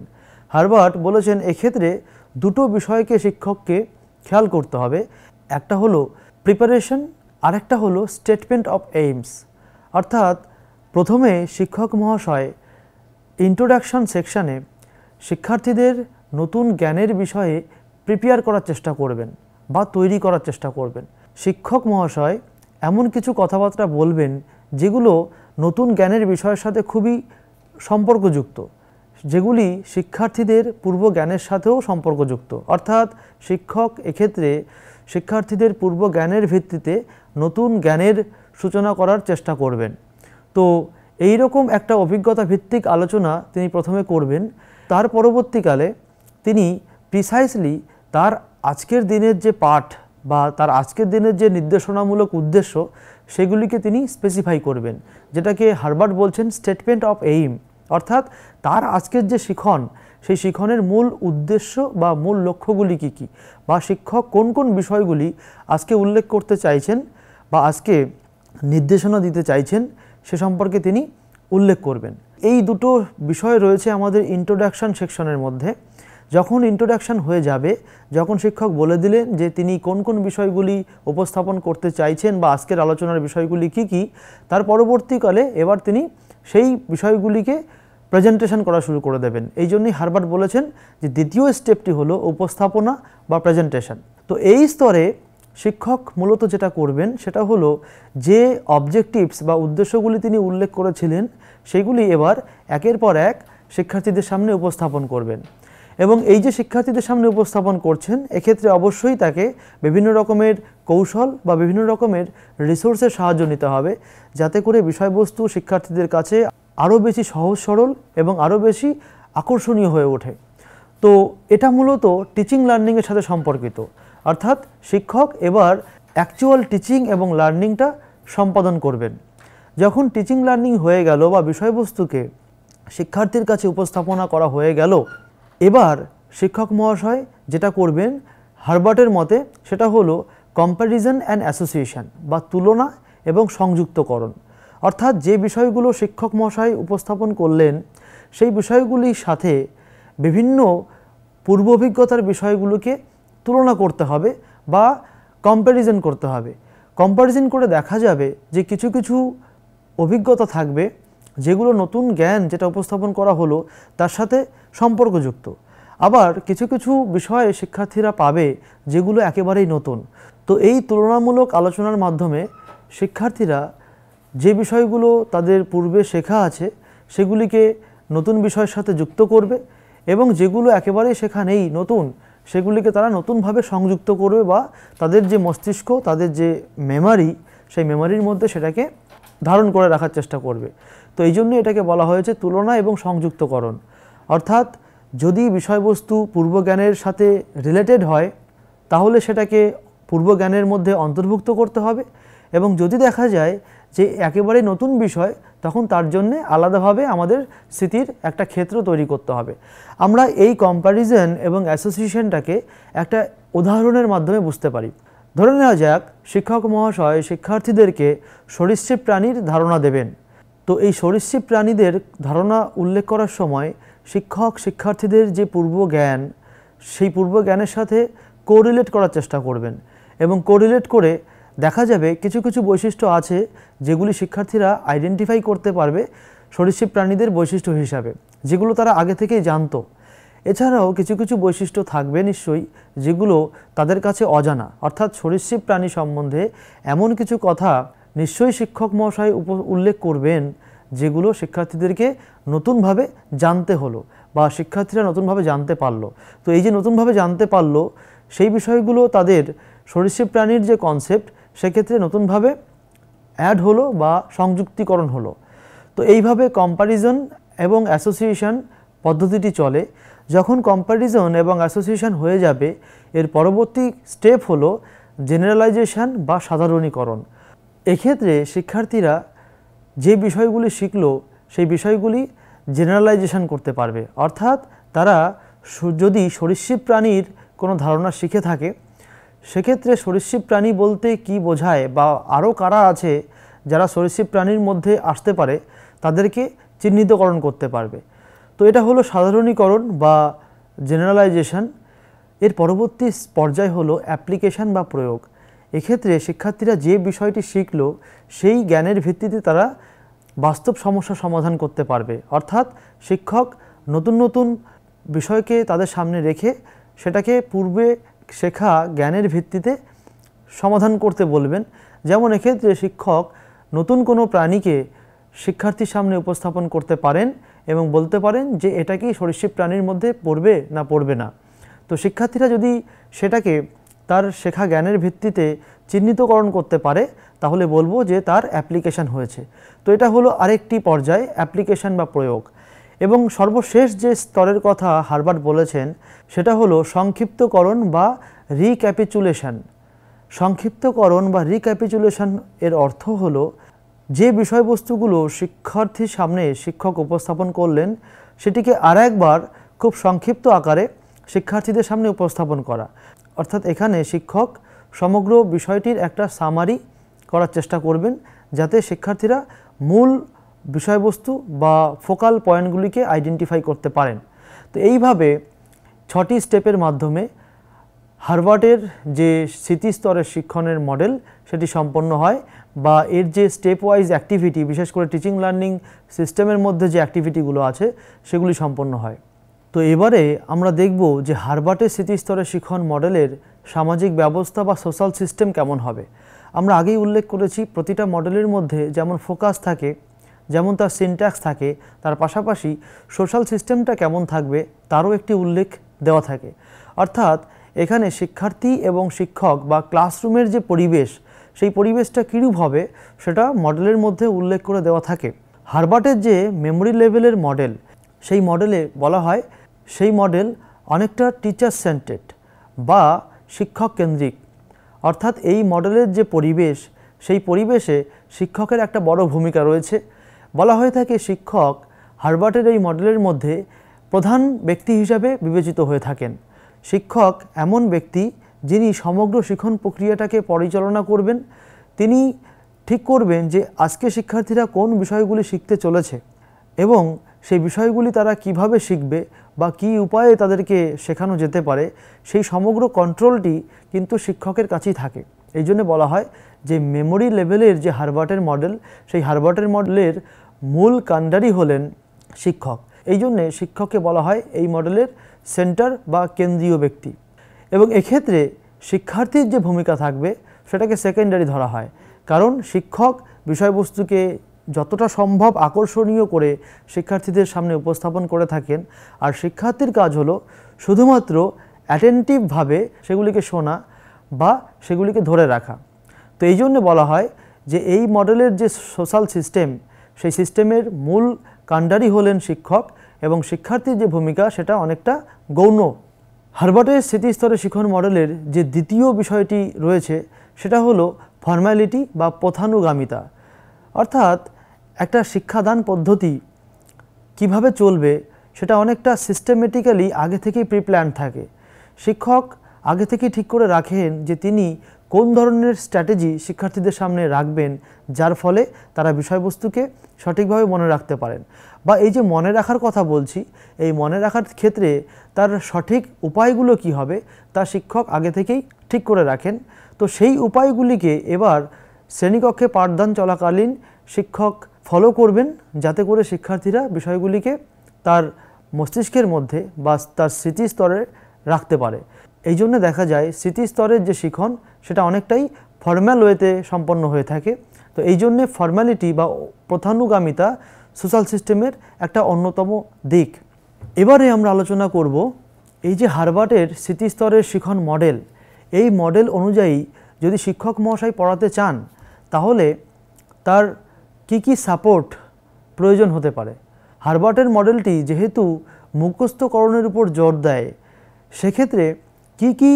হারবার্ট বলেছেন এক্ষেত্রে দুটো বিষয়কে শিক্ষককে খেয়াল করতে হবে, একটা হলো প্রিপারেশন, আরেকটা হলো স্টেটমেন্ট অফ এইমস। অর্থাৎ প্রথমে শিক্ষক মহাশয় ইন্ট্রোডাকশন সেকশানে শিক্ষার্থীদের নতুন জ্ঞানের বিষয়ে প্রিপেয়ার করার চেষ্টা করবেন বা তৈরি করার চেষ্টা করবেন। শিক্ষক মহাশয় এমন কিছু কথাবার্তা বলবেন যেগুলো নতুন জ্ঞানের বিষয়ের সাথে খুবই সম্পর্কযুক্ত, যেগুলি শিক্ষার্থীদের পূর্ব জ্ঞানের সাথেও সম্পর্কযুক্ত। অর্থাৎ শিক্ষক এক্ষেত্রে শিক্ষার্থীদের পূর্ব জ্ঞানের ভিত্তিতে নতুন জ্ঞানের সূচনা করার চেষ্টা করবেন। তো এই রকম একটা অভিজ্ঞতা ভিত্তিক আলোচনা তিনি প্রথমে করবেন। তার পরবর্তীকালে তিনি প্রিসাইসলি তার আজকের দিনের যে পাঠ বা তার আজকের দিনের যে নির্দেশনামূলক উদ্দেশ্য সেগুলিকে তিনি স্পেসিফাই করবেন, যেটাকে হারবার্ট বলছেন স্টেটমেন্ট অফ এইম। অর্থাৎ তার আজকের যে শিখন সেই শিখনের মূল উদ্দেশ্য বা মূল লক্ষ্যগুলি কী কী বা শিক্ষক কোন কোন বিষয়গুলি আজকে উল্লেখ করতে চাইছেন বা আজকে নির্দেশনা দিতে চাইছেন সে সম্পর্কে তিনি উল্লেখ করবেন। এই দুটো বিষয় রয়েছে আমাদের ইন্ট্রোডাকশান সেকশনের মধ্যে। যখন ইন্ট্রোডাকশান হয়ে যাবে, যখন শিক্ষক বলে দিলেন যে তিনি কোন কোন বিষয়গুলি উপস্থাপন করতে চাইছেন বা আজকের আলোচনার বিষয়গুলি কী কী, তার পরবর্তীকালে এবার তিনি সেই বিষয়গুলিকে প্রেজেন্টেশন করা শুরু করে দেবেন। এই জন্যই হারবার্ট বলেছেন যে দ্বিতীয় স্টেপটি হলো উপস্থাপনা বা প্রেজেন্টেশন। তো এই স্তরে শিক্ষক মূলত যেটা করবেন সেটা হলো যে অবজেক্টিভস বা উদ্দেশ্যগুলি তিনি উল্লেখ করেছিলেন সেগুলি এবার একের পর এক শিক্ষার্থীদের সামনে উপস্থাপন করবেন। এবং এই যে শিক্ষার্থীদের সামনে উপস্থাপন করছেন এক্ষেত্রে অবশ্যই তাকে বিভিন্ন রকমের কৌশল বা বিভিন্ন রকমের রিসোর্সের সাহায্য নিতে হবে, যাতে করে বিষয়বস্তু শিক্ষার্থীদের কাছে আরও বেশি সহজ সরল এবং আরও বেশি আকর্ষণীয় হয়ে ওঠে। তো এটা মূলত টিচিং লার্নিংয়ের সাথে সম্পর্কিত। অর্থাৎ শিক্ষক এবার অ্যাকচুয়াল টিচিং এবং লার্নিংটা সম্পাদন করবেন। যখন টিচিং লার্নিং হয়ে গেল বা বিষয়বস্তুকে শিক্ষার্থীর কাছে উপস্থাপনা করা হয়ে গেল, এবার শিক্ষক মহাশয় যেটা করবেন হারবার্টের মতে সেটা হলো কম্প্যারিজন অ্যান্ড অ্যাসোসিয়েশন বা তুলনা এবং সংযুক্তকরণ। অর্থাৎ যে বিষয়গুলো শিক্ষক মহাশয় উপস্থাপন করলেন সেই বিষয়গুলির সাথে বিভিন্ন পূর্ব অভিজ্ঞতার বিষয়গুলোকে তুলনা করতে হবে বা কম্প্যারিজন করতে হবে। কম্প্যারিজন করে দেখা যাবে যে কিছু কিছু অভিজ্ঞতা থাকবে যেগুলো নতুন জ্ঞান যেটা উপস্থাপন করা হলো তার সাথে সম্পর্কযুক্ত, আবার কিছু কিছু বিষয়ে শিক্ষার্থীরা পাবে যেগুলো একেবারেই নতুন। তো এই তুলনামূলক আলোচনার মাধ্যমে শিক্ষার্থীরা যে বিষয়গুলো তাদের পূর্বে শেখা আছে সেগুলিকে নতুন বিষয়ের সাথে যুক্ত করবে এবং যেগুলো একেবারেই শেখা নেই নতুন সেগুলিকে তারা নতুনভাবে সংযুক্ত করবে বা তাদের যে মস্তিষ্ক, তাদের যে মেমোরি, সেই মেমোরির মধ্যে সেটাকে ধারণ করে রাখার চেষ্টা করবে। তো এই জন্য এটাকে বলা হয়েছে তুলনা এবং সংযুক্তকরণ। অর্থাৎ যদি বিষয়বস্তু পূর্বজ্ঞানের সাথে রিলেটেড হয় তাহলে সেটাকে পূর্বজ্ঞানের মধ্যে অন্তর্ভুক্ত করতে হবে এবং যদি দেখা যায় যে একেবারে নতুন বিষয় তখন তার জন্যে আলাদাভাবে আমাদের স্মৃতির একটা ক্ষেত্র তৈরি করতে হবে। আমরা এই কম্প্যারিজন এবং অ্যাসোসিয়েশনটাকে একটা উদাহরণের মাধ্যমে বুঝতে পারি। ধরে নেওয়া যাক শিক্ষক মহাশয় শিক্ষার্থীদেরকে সরীসৃপ প্রাণীর ধারণা দেবেন। তো এই সরীসৃপ প্রাণীদের ধারণা উল্লেখ করার সময় শিক্ষক শিক্ষার্থীদের যে পূর্ব জ্ঞান সেই পূর্ব জ্ঞানের সাথে কোরিলেট করার চেষ্টা করবেন এবং কোরিলেট করে দেখা যাবে কিছু কিছু বৈশিষ্ট্য আছে যেগুলি শিক্ষার্থীরা আইডেন্টিফাই করতে পারবে সরীসৃপ প্রাণীদের বৈশিষ্ট্য হিসাবে, যেগুলো তারা আগে থেকেই জানতো। এছাড়াও কিছু কিছু বৈশিষ্ট্য থাকবে নিশ্চয়ই যেগুলো তাদের কাছে অজানা, অর্থাৎ সরীসৃপ প্রাণী সম্বন্ধে এমন কিছু কথা নিশ্চয়ই শিক্ষক মহাশয় উল্লেখ করবেন যেগুলো শিক্ষার্থীদেরকে নতুনভাবে জানতে হলো বা শিক্ষার্থীরা নতুনভাবে জানতে পারলো। তো এই যে নতুনভাবে জানতে পারলো সেই বিষয়গুলো তাদের সরীসৃপ প্রাণীর যে কনসেপ্ট সেক্ষেত্রে নতুনভাবে অ্যাড হলো বা সংযুক্তিকরণ হলো। তো এইভাবে কম্প্যারিজন এবং অ্যাসোসিয়েশন পদ্ধতিটি চলে। যখন কম্প্যারিজন এবং অ্যাসোসিয়েশন হয়ে যাবে এর পরবর্তী স্টেপ হলো জেনারেলাইজেশন বা সাধারণীকরণ। এক্ষেত্রে শিক্ষার্থীরা যে বিষয়গুলি শিখলো সেই বিষয়গুলি জেনারেলাইজেশন করতে পারবে, অর্থাৎ তারা যদি সরীসৃপ প্রাণীর কোনো ধারণা শিখে থাকে সেক্ষেত্রে সরীসৃপ প্রাণী বলতে কি বোঝায় বা আরও কারা আছে যারা সরীসৃপ প্রাণীর মধ্যে আসতে পারে তাদেরকে চিহ্নিতকরণ করতে পারবে। তো এটা হলো সাধারণীকরণ বা জেনারেলাইজেশন। এর পরবর্তী পর্যায় হলো অ্যাপ্লিকেশন বা প্রয়োগ। এক্ষেত্রে শিক্ষার্থীরা যে বিষয়টি শিখলো সেই জ্ঞানের ভিত্তিতে তারা বাস্তব সমস্যা সমাধান করতে পারবে, অর্থাৎ শিক্ষক নতুন নতুন বিষয়কে তাদের সামনে রেখে সেটাকে পূর্বে শেখা জ্ঞানের ভিত্তিতে সমাধান করতে বলবেন। যেমন এক্ষেত্রে শিক্ষক নতুন কোনো প্রাণীকে শিক্ষার্থীর সামনে উপস্থাপন করতে পারেন এবং বলতে পারেন যে এটা কি সরীসৃপ প্রাণীর মধ্যে পড়বে না পড়বে না। তো শিক্ষার্থীরা যদি সেটাকে তার শেখা জ্ঞানের ভিত্তিতে চিহ্নিতকরণ করতে পারে তাহলে বলবো যে তার অ্যাপ্লিকেশন হয়েছে। তো এটা হলো আরেকটি পর্যায়, অ্যাপ্লিকেশন বা প্রয়োগ। এবং সর্বশেষ যে স্তরের কথা হার্বার্ট বলেছেন সেটা হলো সংক্ষিপ্তকরণ বা রিক্যাপিচুলেশন। সংক্ষিপ্তকরণ বা রিক্যাপিচুলেশন এর অর্থ হলো যে বিষয়বস্তুগুলো শিক্ষার্থীর সামনে শিক্ষক উপস্থাপন করলেন সেটিকে আরেকবার খুব সংক্ষিপ্ত আকারে শিক্ষার্থীদের সামনে উপস্থাপন করা। অর্থাৎ এখানে শিক্ষক সমগ্র বিষয়টির একটা সামারি করার চেষ্টা করবেন যাতে শিক্ষার্থীরা মূল বিষয়বস্তু বা ফোকাল পয়েন্টগুলিকে আইডেন্টিফাই করতে পারেন। তো এইভাবে 6টি স্টেপের মাধ্যমে হার্ভার্ডের যে স্মৃতিস্তরের শিক্ষণের মডেল সেটি সম্পন্ন হয় বা এর যে স্টেপ ওয়াইজ অ্যাক্টিভিটি, বিশেষ করে টিচিং লার্নিং সিস্টেমের মধ্যে যে অ্যাক্টিভিটিগুলো আছে সেগুলি সম্পন্ন হয়। তো এবারে আমরা দেখব যে হার্ভার্ডের স্মৃতিস্তরের শিক্ষণ মডেলের সামাজিক ব্যবস্থা বা সোশ্যাল সিস্টেম কেমন হবে। আমরা আগেই উল্লেখ করেছি প্রতিটা মডেলের মধ্যে যেমন ফোকাস থাকে, যেমন তার সিনট্যাক্স থাকে, তার পাশাপাশি সোশ্যাল সিস্টেমটা কেমন থাকবে তারও একটি উল্লেখ দেওয়া থাকে। অর্থাৎ এখানে শিক্ষার্থী এবং শিক্ষক বা ক্লাসরুমের যে পরিবেশ সেই পরিবেশটা কীরূপ হবে সেটা মডেলের মধ্যে উল্লেখ করে দেওয়া থাকে। হার্ভার্ডের যে মেমোরি লেভেলের মডেল সেই মডেলে বলা হয় সেই মডেল অনেকটা টিচার সেন্টার্ড বা শিক্ষক কেন্দ্রিক। অর্থাৎ এই মডেলের যে পরিবেশ সেই পরিবেশে শিক্ষকের একটা বড় ভূমিকা রয়েছে। বলা হয়ে থাকে শিক্ষক হার্ভার্ডের এই মডেলের মধ্যে প্রধান ব্যক্তি হিসাবে বিবেচিত হয়ে থাকেন। শিক্ষক এমন ব্যক্তি যিনি সমগ্র শিক্ষণ প্রক্রিয়াটাকে পরিচালনা করবেন। তিনি ঠিক করবেন যে আজকে শিক্ষার্থীরা কোন বিষয়গুলি শিখতে চলেছে এবং সেই বিষয়গুলি তারা কিভাবে শিখবে বা কী উপায়ে তাদেরকে শেখানো যেতে পারে সেই সমগ্র কন্ট্রোলটি কিন্তু শিক্ষকের কাছেই থাকে। এই জন্য বলা হয় যে মেমোরি লেভেলের যে হার্ভার্ডের মডেল সেই হার্ভার্ডের মডেলের মূল কাণ্ডারি হলেন শিক্ষক। এই জন্যে শিক্ষককে বলা হয় এই মডেলের সেন্টার বা কেন্দ্রীয় ব্যক্তি। এবং এক্ষেত্রে শিক্ষার্থীর যে ভূমিকা থাকবে সেটাকে সেকেন্ডারি ধরা হয়, কারণ শিক্ষক বিষয়বস্তুকে যতটা সম্ভব আকর্ষণীয় করে শিক্ষার্থীদের সামনে উপস্থাপন করে থাকেন আর শিক্ষার্থীর কাজ হলো শুধুমাত্র অ্যাটেন্টিভভাবে সেগুলিকে শোনা বা সেগুলিকে ধরে রাখা। তো এই জন্য বলা হয় যে এই মডেলের যে সোশ্যাল সিস্টেম সেই সিস্টেমের মূল কাণ্ডারি হলেন শিক্ষক এবং শিক্ষার্থীর যে ভূমিকা সেটা অনেকটা গৌণ। হার্ভার্ডের স্মৃতিস্তরের শিক্ষণ মডেলের যে দ্বিতীয় বিষয়টি রয়েছে সেটা হলো ফর্ম্যালিটি বা প্রথানুগামিতা। অর্থাৎ একটা শিক্ষাদান পদ্ধতি কিভাবে চলবে সেটা অনেকটা সিস্টেমেটিক্যালি আগে থেকেই প্রিপ্ল্যান থাকে। শিক্ষক আগে থেকেই ঠিক করে রাখেন যে তিনি কোন ধরনের স্ট্র্যাটেজি শিক্ষার্থীদের সামনে রাখবেন যার ফলে তারা বিষয়বস্তুকে সঠিকভাবে মনে রাখতে পারেন, বা এই যে মনে রাখার কথা বলছি, এই মনে রাখার ক্ষেত্রে তার সঠিক উপায়গুলো কি হবে তা শিক্ষক আগে থেকেই ঠিক করে রাখেন। তো সেই উপায়গুলিকে এবার শ্রেণীকক্ষে পাঠদান চলাকালীন শিক্ষক ফলো করবেন, যাতে করে শিক্ষার্থীরা বিষয়গুলিকে তার মস্তিষ্কের মধ্যে বা তার স্মৃতিস্তরে রাখতে পারে। এই জন্য দেখা যায় স্মৃতিস্তরের যে শিখন সেটা অনেকটাই ফর্ম্যাল ওয়েতে সম্পন্ন হয়ে থাকে। তো এই জন্যে ফর্ম্যালিটি বা প্রথানুগামিতা সোশ্যাল সিস্টেমের একটা অন্যতম দিক। এবারে আমরা আলোচনা করব এই যে হার্ভার্ডের স্মৃতিস্তরের শিখন মডেল, এই মডেল অনুযায়ী যদি শিক্ষক মহাশয় পড়াতে চান তাহলে তার কি সাপোর্ট প্রয়োজন হতে পারে। হার্ভার্ডের মডেলটি যেহেতু মুখস্থকরণের উপর জোর দেয়, সেক্ষেত্রে কি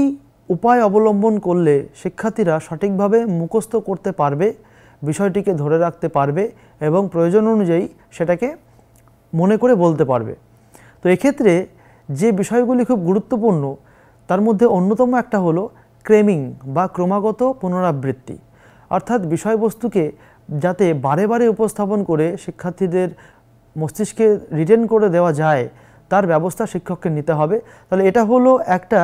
উপায় অবলম্বন করলে শিক্ষার্থীরা সঠিকভাবে মুখস্থ করতে পারবে, বিষয়টিকে ধরে রাখতে পারবে এবং প্রয়োজন অনুযায়ী সেটাকে মনে করে বলতে পারবে। তো এক্ষেত্রে যে বিষয়গুলি খুব গুরুত্বপূর্ণ তার মধ্যে অন্যতম একটা হলো ক্রেমিং বা ক্রমাগত পুনরাবৃত্তি, অর্থাৎ বিষয়বস্তুকে যাতে বারে বারে উপস্থাপন করে শিক্ষার্থীদের মস্তিষ্কে রিটেন করে দেওয়া যায় তার ব্যবস্থা শিক্ষককে নিতে হবে। তাহলে এটা হলো একটা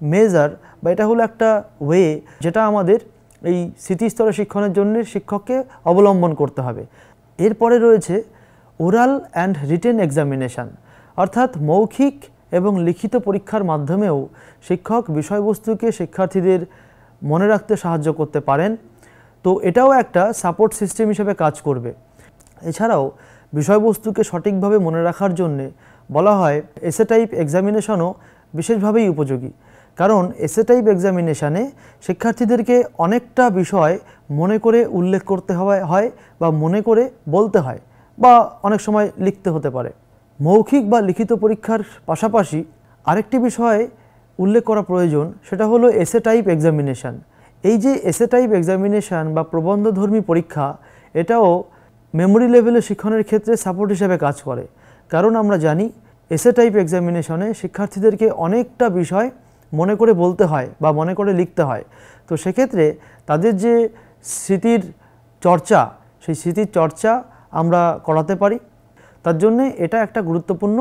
মেজার বা এটা হলো একটা ওয়ে যেটা আমাদের এই স্মৃতিস্তরে শিক্ষণের জন্য শিক্ষককে অবলম্বন করতে হবে। এরপরে রয়েছে ওরাল অ্যান্ড রিটেন এক্সামিনেশান, অর্থাৎ মৌখিক এবং লিখিত পরীক্ষার মাধ্যমেও শিক্ষক বিষয়বস্তুকে শিক্ষার্থীদের মনে রাখতে সাহায্য করতে পারেন। তো এটাও একটা সাপোর্ট সিস্টেম হিসেবে কাজ করবে। এছাড়াও বিষয়বস্তুকে সঠিকভাবে মনে রাখার জন্যে বলা হয় এসে টাইপ এক্সামিনেশনও বিশেষভাবেই উপযোগী, কারণ এসে টাইপ এক্সামিনেশানে শিক্ষার্থীদেরকে অনেকটা বিষয় মনে করে উল্লেখ করতে হয় বা মনে করে বলতে হয় বা অনেক সময় লিখতে হতে পারে। মৌখিক বা লিখিত পরীক্ষার পাশাপাশি আরেকটি বিষয় উল্লেখ করা প্রয়োজন, সেটা হলো এসে টাইপ এক্সামিনেশান। এই যে এসে টাইপ এক্সামিনেশান বা প্রবন্ধধর্মী পরীক্ষা, এটাও মেমোরি লেভেলের শিক্ষণের ক্ষেত্রে সাপোর্ট হিসেবে কাজ করে, কারণ আমরা জানি এসে টাইপ এক্সামিনেশনে শিক্ষার্থীদেরকে অনেকটা বিষয় মনে করে বলতে হয় বা মনে করে লিখতে হয়। তো সেক্ষেত্রে তাদের যে স্মৃতির চর্চা, সেই স্মৃতির চর্চা আমরা করাতে পারি, তার জন্যে এটা একটা গুরুত্বপূর্ণ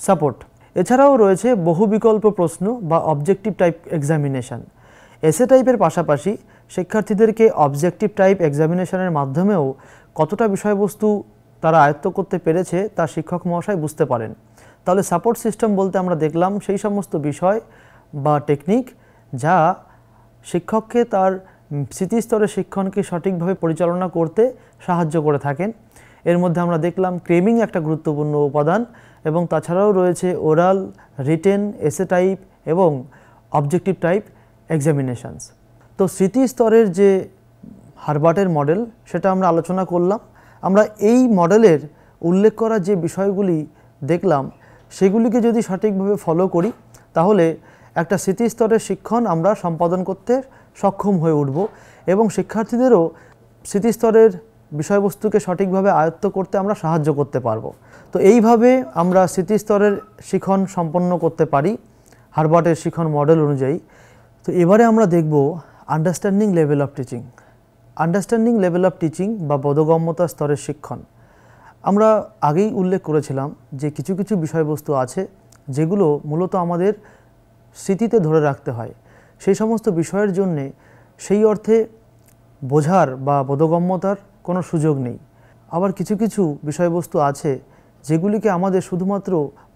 সাপোর্ট। এছাড়াও রয়েছে বহু বিকল্প প্রশ্ন বা অবজেক্টিভ টাইপ এক্সামিনেশান। এসে টাইপের পাশাপাশি শিক্ষার্থীদেরকে অবজেক্টিভ টাইপ এক্সামিনেশানের মাধ্যমেও কতটা বিষয়বস্তু তারা আয়ত্ত করতে পেরেছে তা শিক্ষক মহাশয় বুঝতে পারেন। তাহলে সাপোর্ট সিস্টেম বলতে আমরা দেখলাম সেই সমস্ত বিষয় বা টেকনিক যা শিক্ষককে তার স্মৃতিস্তরের শিক্ষণকে সঠিকভাবে পরিচালনা করতে সাহায্য করে থাকেন। এর মধ্যে আমরা দেখলাম ক্রেমিং একটা গুরুত্বপূর্ণ উপাদান, এবং তাছাড়াও রয়েছে ওরাল, রিটেন, এসে টাইপ এবং অবজেক্টিভ টাইপ এক্সামিনেশানস। তো স্মৃতিস্তরের যে হার্ভার্ডের মডেল সেটা আমরা আলোচনা করলাম। আমরা এই মডেলের উল্লেখ করা যে বিষয়গুলি দেখলাম সেগুলিকে যদি সঠিকভাবে ফলো করি তাহলে একটা স্মৃতিস্তরের শিক্ষণ আমরা সম্পাদন করতে সক্ষম হয়ে উঠব এবং শিক্ষার্থীদেরও স্মৃতিস্তরের বিষয়বস্তুকে সঠিকভাবে আয়ত্ত করতে আমরা সাহায্য করতে পারব। তো এইভাবে আমরা স্মৃতিস্তরের শিখন সম্পন্ন করতে পারি হার্ভার্ডের শিখন মডেল অনুযায়ী। তো এবারে আমরা দেখব understanding level of teaching. Understanding level of teaching বা বোধগম্যতা স্তরের শিক্ষণ। আমরা আগেই উল্লেখ করেছিলাম যে কিছু কিছু বিষয়বস্তু আছে যেগুলো মূলত আমাদের স্মৃতিতে ধরে রাখতে হয়। সেই সমস্ত বিষয়ের জন্যে সেই অর্থে বোঝার বা বোধগম্যতার কোনো সুযোগ নেই। আবার কিছু কিছু বিষয়বস্তু আছে যেগুলিকে আমাদের শুধুমাত্র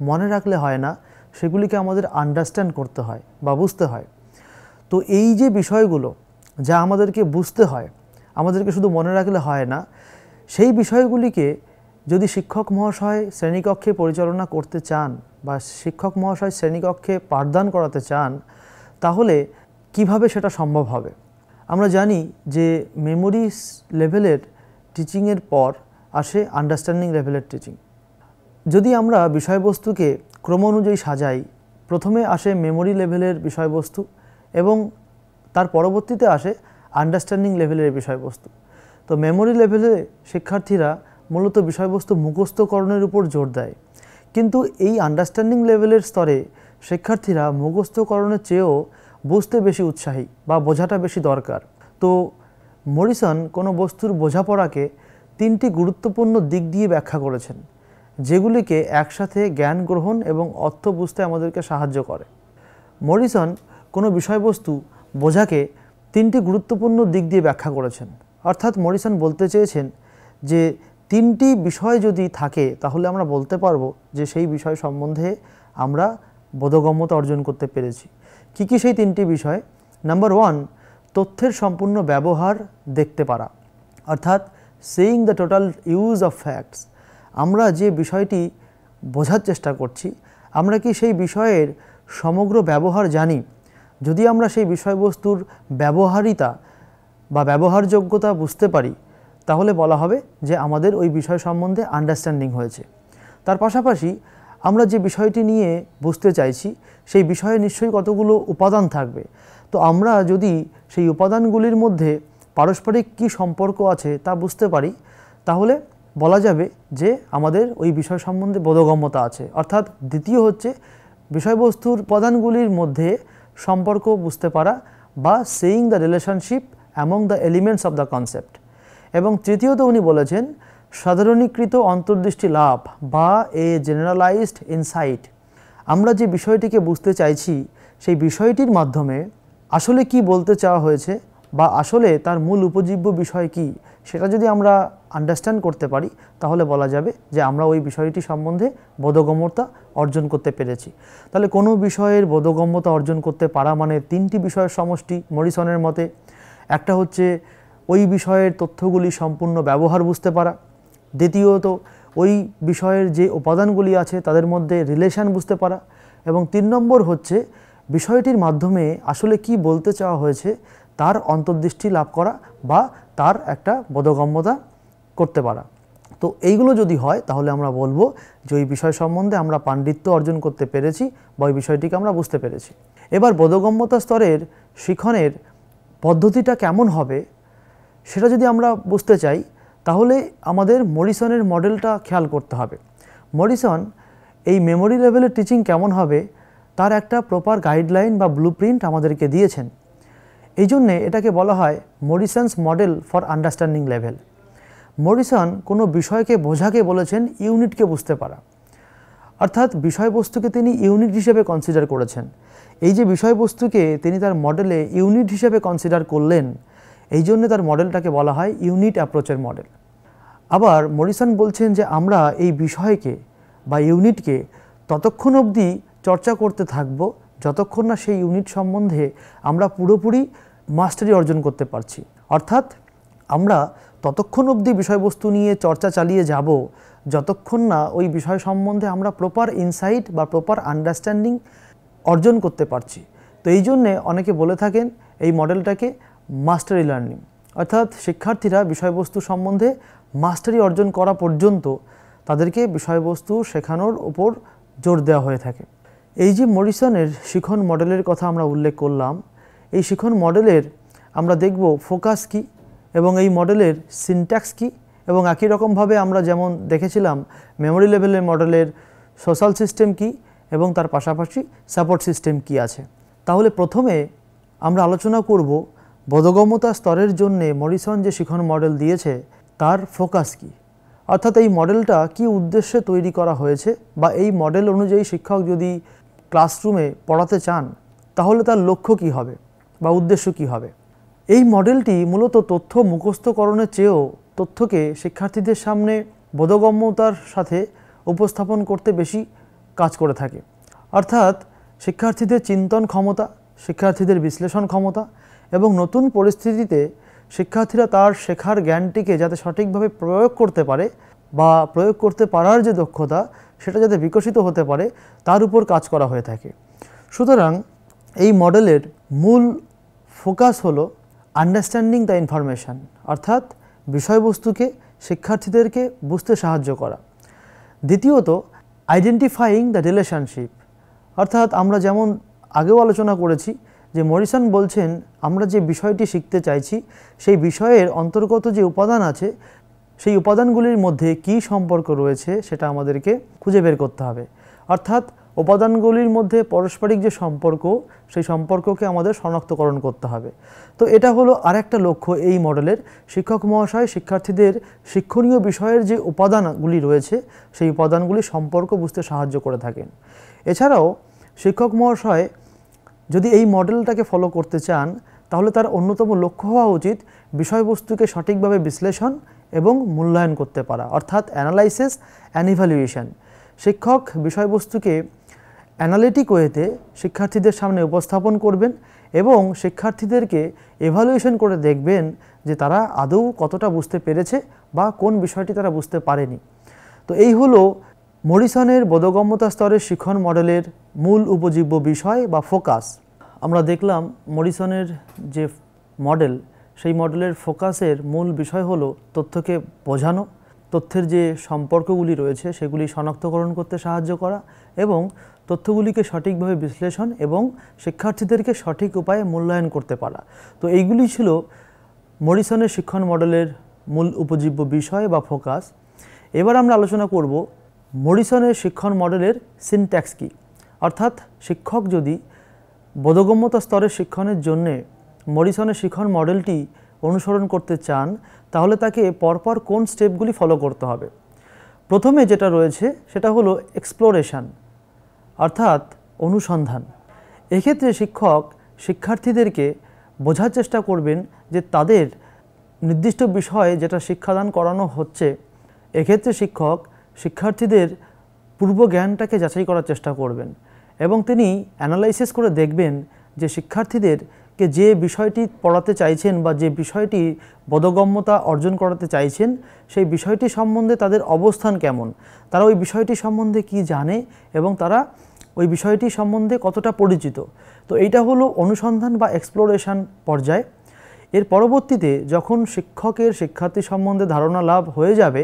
মনে রাখলে হয় না, সেগুলিকে আমাদের আন্ডারস্ট্যান্ড করতে হয় বা বুঝতে হয়। তো এই যে বিষয়গুলো যা আমাদেরকে বুঝতে হয়, আমাদেরকে শুধু মনে রাখলে হয় না, সেই বিষয়গুলিকে যদি শিক্ষক মহাশয় শ্রেণীকক্ষে পরিচালনা করতে চান বা শিক্ষক মহাশয় শ্রেণীকক্ষে পাঠদান করাতে চান, তাহলে কিভাবে সেটা সম্ভব হবে? আমরা জানি যে মেমোরি লেভেলের টিচিংয়ের পর আসে আন্ডারস্ট্যান্ডিং লেভেলের টিচিং। যদি আমরা বিষয়বস্তুকে ক্রম অনুযায়ী সাজাই, প্রথমে আসে মেমোরি লেভেলের বিষয়বস্তু এবং তার পরবর্তীতে আসে আন্ডারস্ট্যান্ডিং লেভেলের বিষয়বস্তু। তো মেমোরি লেভেলে শিক্ষার্থীরা মূলত বিষয়বস্তু মুখস্থকরণের উপর জোর দেয়, কিন্তু এই আন্ডারস্ট্যান্ডিং লেভেলের স্তরে শিক্ষার্থীরা মুখস্থকরণের চেয়েও বুঝতে বেশি উৎসাহী বা বোঝাটা বেশি দরকার। তো মরিসন কোনো বস্তুর বোঝাপড়াকে তিনটি গুরুত্বপূর্ণ দিক দিয়ে ব্যাখ্যা করেছেন, যেগুলিকে একসাথে জ্ঞান গ্রহণ এবং অর্থ বুঝতে আমাদেরকে সাহায্য করে। মরিসন কোনো বিষয়বস্তু বোঝাকে তিনটি গুরুত্বপূর্ণ দিক দিয়ে ব্যাখ্যা করেছেন। অর্থাৎ মরিসন বলতে চেয়েছেন যে তিনটি বিষয় যদি থাকে তাহলে আমরা বলতে পারবো যে সেই বিষয় সম্বন্ধে আমরা বোধগম্যতা অর্জন করতে পেরেছি। কী সেই তিনটি বিষয়? নাম্বার 1, তথ্যের সম্পূর্ণ ব্যবহার দেখতে পারা, অর্থাৎ seeing the total use of facts. আমরা যে বিষয়টি বোঝার চেষ্টা করছি, আমরা কি সেই বিষয়ের সমগ্র ব্যবহার জানি? যদি আমরা সেই বিষয়বস্তুর ব্যবহারিতা বা ব্যবহারযোগ্যতা বুঝতে পারি, তাহলে বলা হবে যে আমাদের ওই বিষয় সম্বন্ধে আন্ডারস্ট্যান্ডিং হয়েছে। তার পাশাপাশি আমরা যে বিষয়টি নিয়ে বুঝতে চাইছি সেই বিষয়ে নিশ্চয়ই কতগুলো উপাদান থাকবে। তো আমরা যদি সেই উপাদানগুলির মধ্যে পারস্পরিক কী সম্পর্ক আছে তা বুঝতে পারি, তাহলে বলা যাবে যে আমাদের ওই বিষয় সম্বন্ধে বোধগম্যতা আছে। অর্থাৎ দ্বিতীয় হচ্ছে বিষয়বস্তুর উপাদানগুলির মধ্যে সম্পর্ক বুঝতে পারা বা saying the relationship among the elements of the concept. এবং তৃতীয়ত উনি বলেছেন সাধারণীকৃত অন্তর্দৃষ্টি লাভ বা এ জেনারেলাইজড ইনসাইট। আমরা যে বিষয়টিকে বুঝতে চাইছি সেই বিষয়টির মাধ্যমে আসলে কি বলতে চাওয়া হয়েছে বা আসলে তার মূল উপজীব্য বিষয় কি, সেটা যদি আমরা আন্ডারস্ট্যান্ড করতে পারি, তাহলে বলা যাবে যে আমরা ওই বিষয়টি সম্বন্ধে বোধগম্যতা অর্জন করতে পেরেছি। তাহলে কোনো বিষয়ের বোধগম্যতা অর্জন করতে পারা মানে তিনটি বিষয়ের সমষ্টি মরিসনের মতে। একটা হচ্ছে ওই বিষয়ের তথ্যগুলি সম্পূর্ণ ব্যবহার বুঝতে পারা, দ্বিতীয়ত ওই বিষয়ের যে উপাদানগুলি আছে তাদের মধ্যে রিলেশন বুঝতে পারা, এবং 3 নম্বর হচ্ছে বিষয়টির মাধ্যমে আসলে কি বলতে চাওয়া হয়েছে তার অন্তর্দৃষ্টি লাভ করা বা তার একটা বোধগম্যতা করতে পারা। তো এইগুলো যদি হয় তাহলে আমরা বলবো যে ওই বিষয় সম্বন্ধে আমরা পাণ্ডিত্য অর্জন করতে পেরেছি বা ওই বিষয়টিকে আমরা বুঝতে পেরেছি। এবার বোধগম্যতা স্তরের শিখনের পদ্ধতিটা কেমন হবে সেটা যদি আমরা বুঝতে চাই, তাহলে আমাদের মরিসনের মডেলটা খেয়াল করতে হবে। মরিসন এই মেমোরি লেভেলের টিচিং কেমন হবে তার একটা প্রপার গাইডলাইন বা ব্লুপ্রিন্ট আমাদেরকে দিয়েছেন। এই জন্যে এটাকে বলা হয় Morrison's model for understanding level. Morrison কোনো বিষয়কে বোঝাকে বলেছেন ইউনিটকে বুঝতে পারা, অর্থাৎ বিষয়বস্তুকে তিনি ইউনিট হিসেবে কনসিডার করেছেন। এই যে বিষয়বস্তুকে তিনি তার মডেলে ইউনিট হিসেবে কনসিডার করলেন, এই জন্য তার মডেলটাকে বলা হয় ইউনিট অ্যাপ্রোচের মডেল। আবার মরিসন বলছেন যে আমরা এই বিষয়কে বা ইউনিটকে ততক্ষণ অবধি চর্চা করতে থাকব যতক্ষণ না সেই ইউনিট সম্বন্ধে আমরা পুরোপুরি মাস্টারি অর্জন করতে পারছি। অর্থাৎ আমরা ততক্ষণ অবধি বিষয়বস্তু নিয়ে চর্চা চালিয়ে যাব যতক্ষণ না ওই বিষয় সম্বন্ধে আমরা প্রপার ইনসাইট বা প্রপার আন্ডারস্ট্যান্ডিং অর্জন করতে পারছি। তো এই জন্যে অনেকে বলে থাকেন এই মডেলটাকে মাস্টারি লার্নিং, অর্থাৎ শিক্ষার্থীরা বিষয়বস্তু সম্বন্ধে মাস্টারি অর্জন করা পর্যন্ত তাদেরকে বিষয়বস্তু শেখানোর উপর জোর দেওয়া হয়ে থাকে। এই যে মরিসনের শিখন মডেলের কথা আমরা উল্লেখ করলাম, এই শিখন মডেলের আমরা দেখব ফোকাস কী এবং এই মডেলের সিনট্যাক্স কী, এবং একই রকমভাবে আমরা যেমন দেখেছিলাম মেমোরি লেভেলের মডেলের সোশ্যাল সিস্টেম কী এবং তার পাশাপাশি সাপোর্ট সিস্টেম কী আছে। তাহলে প্রথমে আমরা আলোচনা করব বোধগম্যতা স্তরের জন্যে মরিসন যে শিখন মডেল দিয়েছে তার ফোকাস কী, অর্থাৎ এই মডেলটা কী উদ্দেশ্যে তৈরি করা হয়েছে বা এই মডেল অনুযায়ী শিক্ষক যদি ক্লাসরুমে পড়াতে চান তাহলে তার লক্ষ্য কী হবে বা উদ্দেশ্য কী হবে। এই মডেলটি মূলত তথ্য মুখস্থকরণের চেয়েও তথ্যকে শিক্ষার্থীদের সামনে বোধগম্যতার সাথে উপস্থাপন করতে বেশি কাজ করে থাকে। অর্থাৎ শিক্ষার্থীদের চিন্তন ক্ষমতা, শিক্ষার্থীদের বিশ্লেষণ ক্ষমতা এবং নতুন পরিস্থিতিতে শিক্ষার্থীরা তার শেখার জ্ঞানটিকে যাতে সঠিকভাবে প্রয়োগ করতে পারে বা প্রয়োগ করতে পারার যে দক্ষতা সেটা যাতে বিকশিত হতে পারে তার উপর কাজ করা হয়ে থাকে। সুতরাং এই মডেলের মূল ফোকাস হলো আন্ডারস্ট্যান্ডিং দ্য ইনফরমেশান, অর্থাৎ বিষয়বস্তুকে শিক্ষার্থীদেরকে বুঝতে সাহায্য করা। দ্বিতীয়ত আইডেন্টিফাইং দ্য রিলেশনশিপ, অর্থাৎ আমরা যেমন আগেও আলোচনা করেছি যে মরিসন বলছেন আমরা যে বিষয়টি শিখতে চাইছি সেই বিষয়ের অন্তর্গত যে উপাদান আছে সেই উপাদানগুলির মধ্যে কী সম্পর্ক রয়েছে সেটা আমাদেরকে খুঁজে বের করতে হবে। অর্থাৎ উপাদানগুলির মধ্যে পারস্পরিক যে সম্পর্ক, সেই সম্পর্ককে আমাদের শনাক্তকরণ করতে হবে। তো এটা হলো আরেকটা লক্ষ্য এই মডেলের। শিক্ষক মহাশয় শিক্ষার্থীদের শিক্ষণীয় বিষয়ের যে উপাদানগুলি রয়েছে সেই উপাদানগুলি সম্পর্ক বুঝতে সাহায্য করে থাকেন। এছাড়াও শিক্ষক মহাশয় যদি এই মডেলটাকে ফলো করতে চান তাহলে তার অন্যতম লক্ষ্য হওয়া উচিত বিষয়বস্তুকে সঠিকভাবে বিশ্লেষণ এবং মূল্যায়ন করতে পারা, অর্থাৎ অ্যানালাইসিস অ্যান্ড ইভ্যালুয়েশন। শিক্ষক বিষয়বস্তুকে অ্যানালিটিক ওয়েতে শিক্ষার্থীদের সামনে উপস্থাপন করবেন এবং শিক্ষার্থীদেরকে এভালুয়েশন করে দেখবেন যে তারা আদৌ কতটা বুঝতে পেরেছে বা কোন বিষয়টি তারা বুঝতে পারেনি। তো এই হলো মরিসনের বোধগম্যতা স্তরের শিক্ষণ মডেলের মূল উপজীব্য বিষয় বা ফোকাস। আমরা দেখলাম মরিসনের যে মডেল, সেই মডেলের ফোকাসের মূল বিষয় হলো তথ্যকে বোঝানো, তথ্যের যে সম্পর্কগুলি রয়েছে সেগুলি শনাক্তকরণ করতে সাহায্য করা এবং তথ্যগুলিকে সঠিকভাবে বিশ্লেষণ এবং শিক্ষার্থীদেরকে সঠিক উপায়ে মূল্যায়ন করতে পারা। তো এইগুলি ছিল মরিসনের শিক্ষণ মডেলের মূল উপজীব্য বিষয় বা ফোকাস। এবার আমরা আলোচনা করব মরিসনের শিক্ষণ মডেলের সিনট্যাক্স কী, অর্থাৎ শিক্ষক যদি বোধগম্যতা স্তরের শিক্ষণের জন্যে মরিসনের শিক্ষণ মডেলটি অনুসরণ করতে চান তাহলে তাকে পরপর কোন স্টেপগুলি ফলো করতে হবে। প্রথমে যেটা রয়েছে সেটা হলো এক্সপ্লোরেশন, অর্থাৎ অনুসন্ধান। এক্ষেত্রে শিক্ষক শিক্ষার্থীদেরকে বোঝার চেষ্টা করবেন যে তাদের নির্দিষ্ট বিষয়ে যেটা শিক্ষাদান করানো হচ্ছে, এক্ষেত্রে শিক্ষক শিক্ষার্থীদের পূর্ব জ্ঞানটাকে যাচাই করার চেষ্টা করবেন এবং তিনি অ্যানালাইসিস করে দেখবেন যে শিক্ষার্থীদেরকে যে বিষয়টি পড়াতে চাইছেন বা যে বিষয়টি বোধগম্যতা অর্জন করাতে চাইছেন সেই বিষয়টি সম্বন্ধে তাদের অবস্থান কেমন, তারা ওই বিষয়টি সম্বন্ধে কি জানে এবং তারা ওই বিষয়টি সম্বন্ধে কতটা পরিচিত। তো এইটা হলো অনুসন্ধান বা এক্সপ্লোরেশন পর্যায়। এর পরবর্তীতে যখন শিক্ষকের শিক্ষার্থী সম্বন্ধে ধারণা লাভ হয়ে যাবে,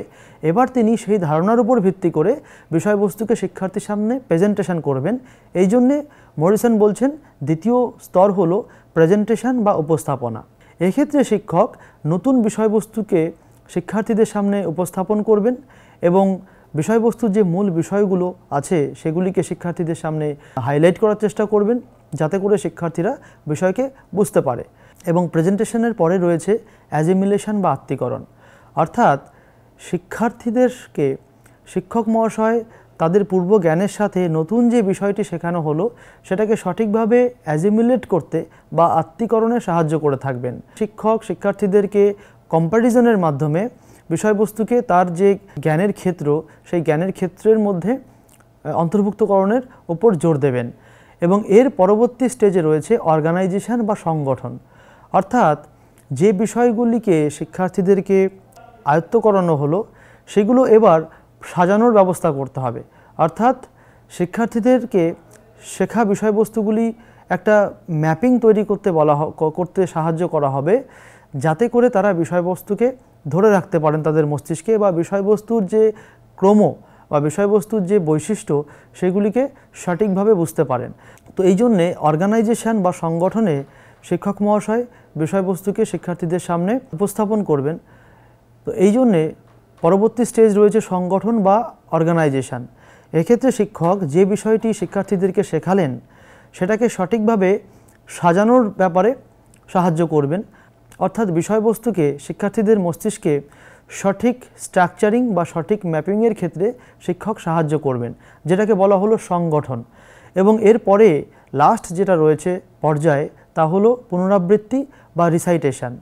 এবার তিনি সেই ধারণার উপর ভিত্তি করে বিষয়বস্তুকে শিক্ষার্থীর সামনে প্রেজেন্টেশন করবেন। এই জন্যে মরিসন বলছেন দ্বিতীয় স্তর হলো প্রেজেন্টেশন বা উপস্থাপনা। এক্ষেত্রে শিক্ষক নতুন বিষয়বস্তুকে শিক্ষার্থীদের সামনে উপস্থাপন করবেন এবং বিষয়বস্তুর যে মূল বিষয়গুলো আছে সেগুলিকে শিক্ষার্থীদের সামনে হাইলাইট করার চেষ্টা করবেন যাতে করে শিক্ষার্থীরা বিষয়কে বুঝতে পারে। এবং প্রেজেন্টেশনের পরে রয়েছে অ্যাজিমিলেশন বা আত্মীকরণ, অর্থাৎ শিক্ষার্থীদেরকে শিক্ষক মহাশয় তাদের পূর্ব জ্ঞানের সাথে নতুন যে বিষয়টি শেখানো হলো সেটাকে সঠিকভাবে অ্যাজিমিলেট করতে বা আত্মীকরণে সাহায্য করে থাকবেন। শিক্ষক শিক্ষার্থীদেরকে কম্প্যারিজনের মাধ্যমে বিষয়বস্তুকে তার যে জ্ঞানের ক্ষেত্র সেই জ্ঞানের ক্ষেত্রের মধ্যে অন্তর্ভুক্তকরণের উপর জোর দেবেন। এবং এর পরবর্তী স্টেজে রয়েছে অর্গানাইজেশন বা সংগঠন, অর্থাৎ যে বিষয়গুলিকে শিক্ষার্থীদেরকে আয়ত্ত করানো হলো সেগুলো এবার সাজানোর ব্যবস্থা করতে হবে, অর্থাৎ শিক্ষার্থীদেরকে শেখা বিষয়বস্তুগুলি একটা ম্যাপিং তৈরি করতে সাহায্য করা হবে যাতে করে তারা বিষয়বস্তুকে ধরে রাখতে পারেন তাদের মস্তিষ্কে বা বিষয়বস্তুর যে ক্রম বা বিষয়বস্তুর যে বৈশিষ্ট্য সেগুলিকে সঠিকভাবে বুঝতে পারেন। তো এই জন্যে অর্গানাইজেশন বা সংগঠনে শিক্ষক মহাশয় বিষয়বস্তুকে শিক্ষার্থীদের সামনে উপস্থাপন করবেন। তো এই জন্যে পরবর্তী স্টেজ রয়েছে সংগঠন বা অর্গানাইজেশন। এক্ষেত্রে শিক্ষক যে বিষয়টি শিক্ষার্থীদেরকে শেখালেন সেটাকে সঠিকভাবে সাজানোর ব্যাপারে সাহায্য করবেন, অর্থাৎ বিষয়বস্তুকে শিক্ষার্থীদের মস্তিষ্কে সঠিক স্ট্রাকচারিং বা সঠিক ম্যাপিংয়ের ক্ষেত্রে শিক্ষক সাহায্য করবেন, যেটাকে বলা হলো সংগঠন। এবং এরপরে লাস্ট যেটা রয়েছে পর্যায়ে তা হলো পুনরাবৃত্তি বা রিসাইটেশন,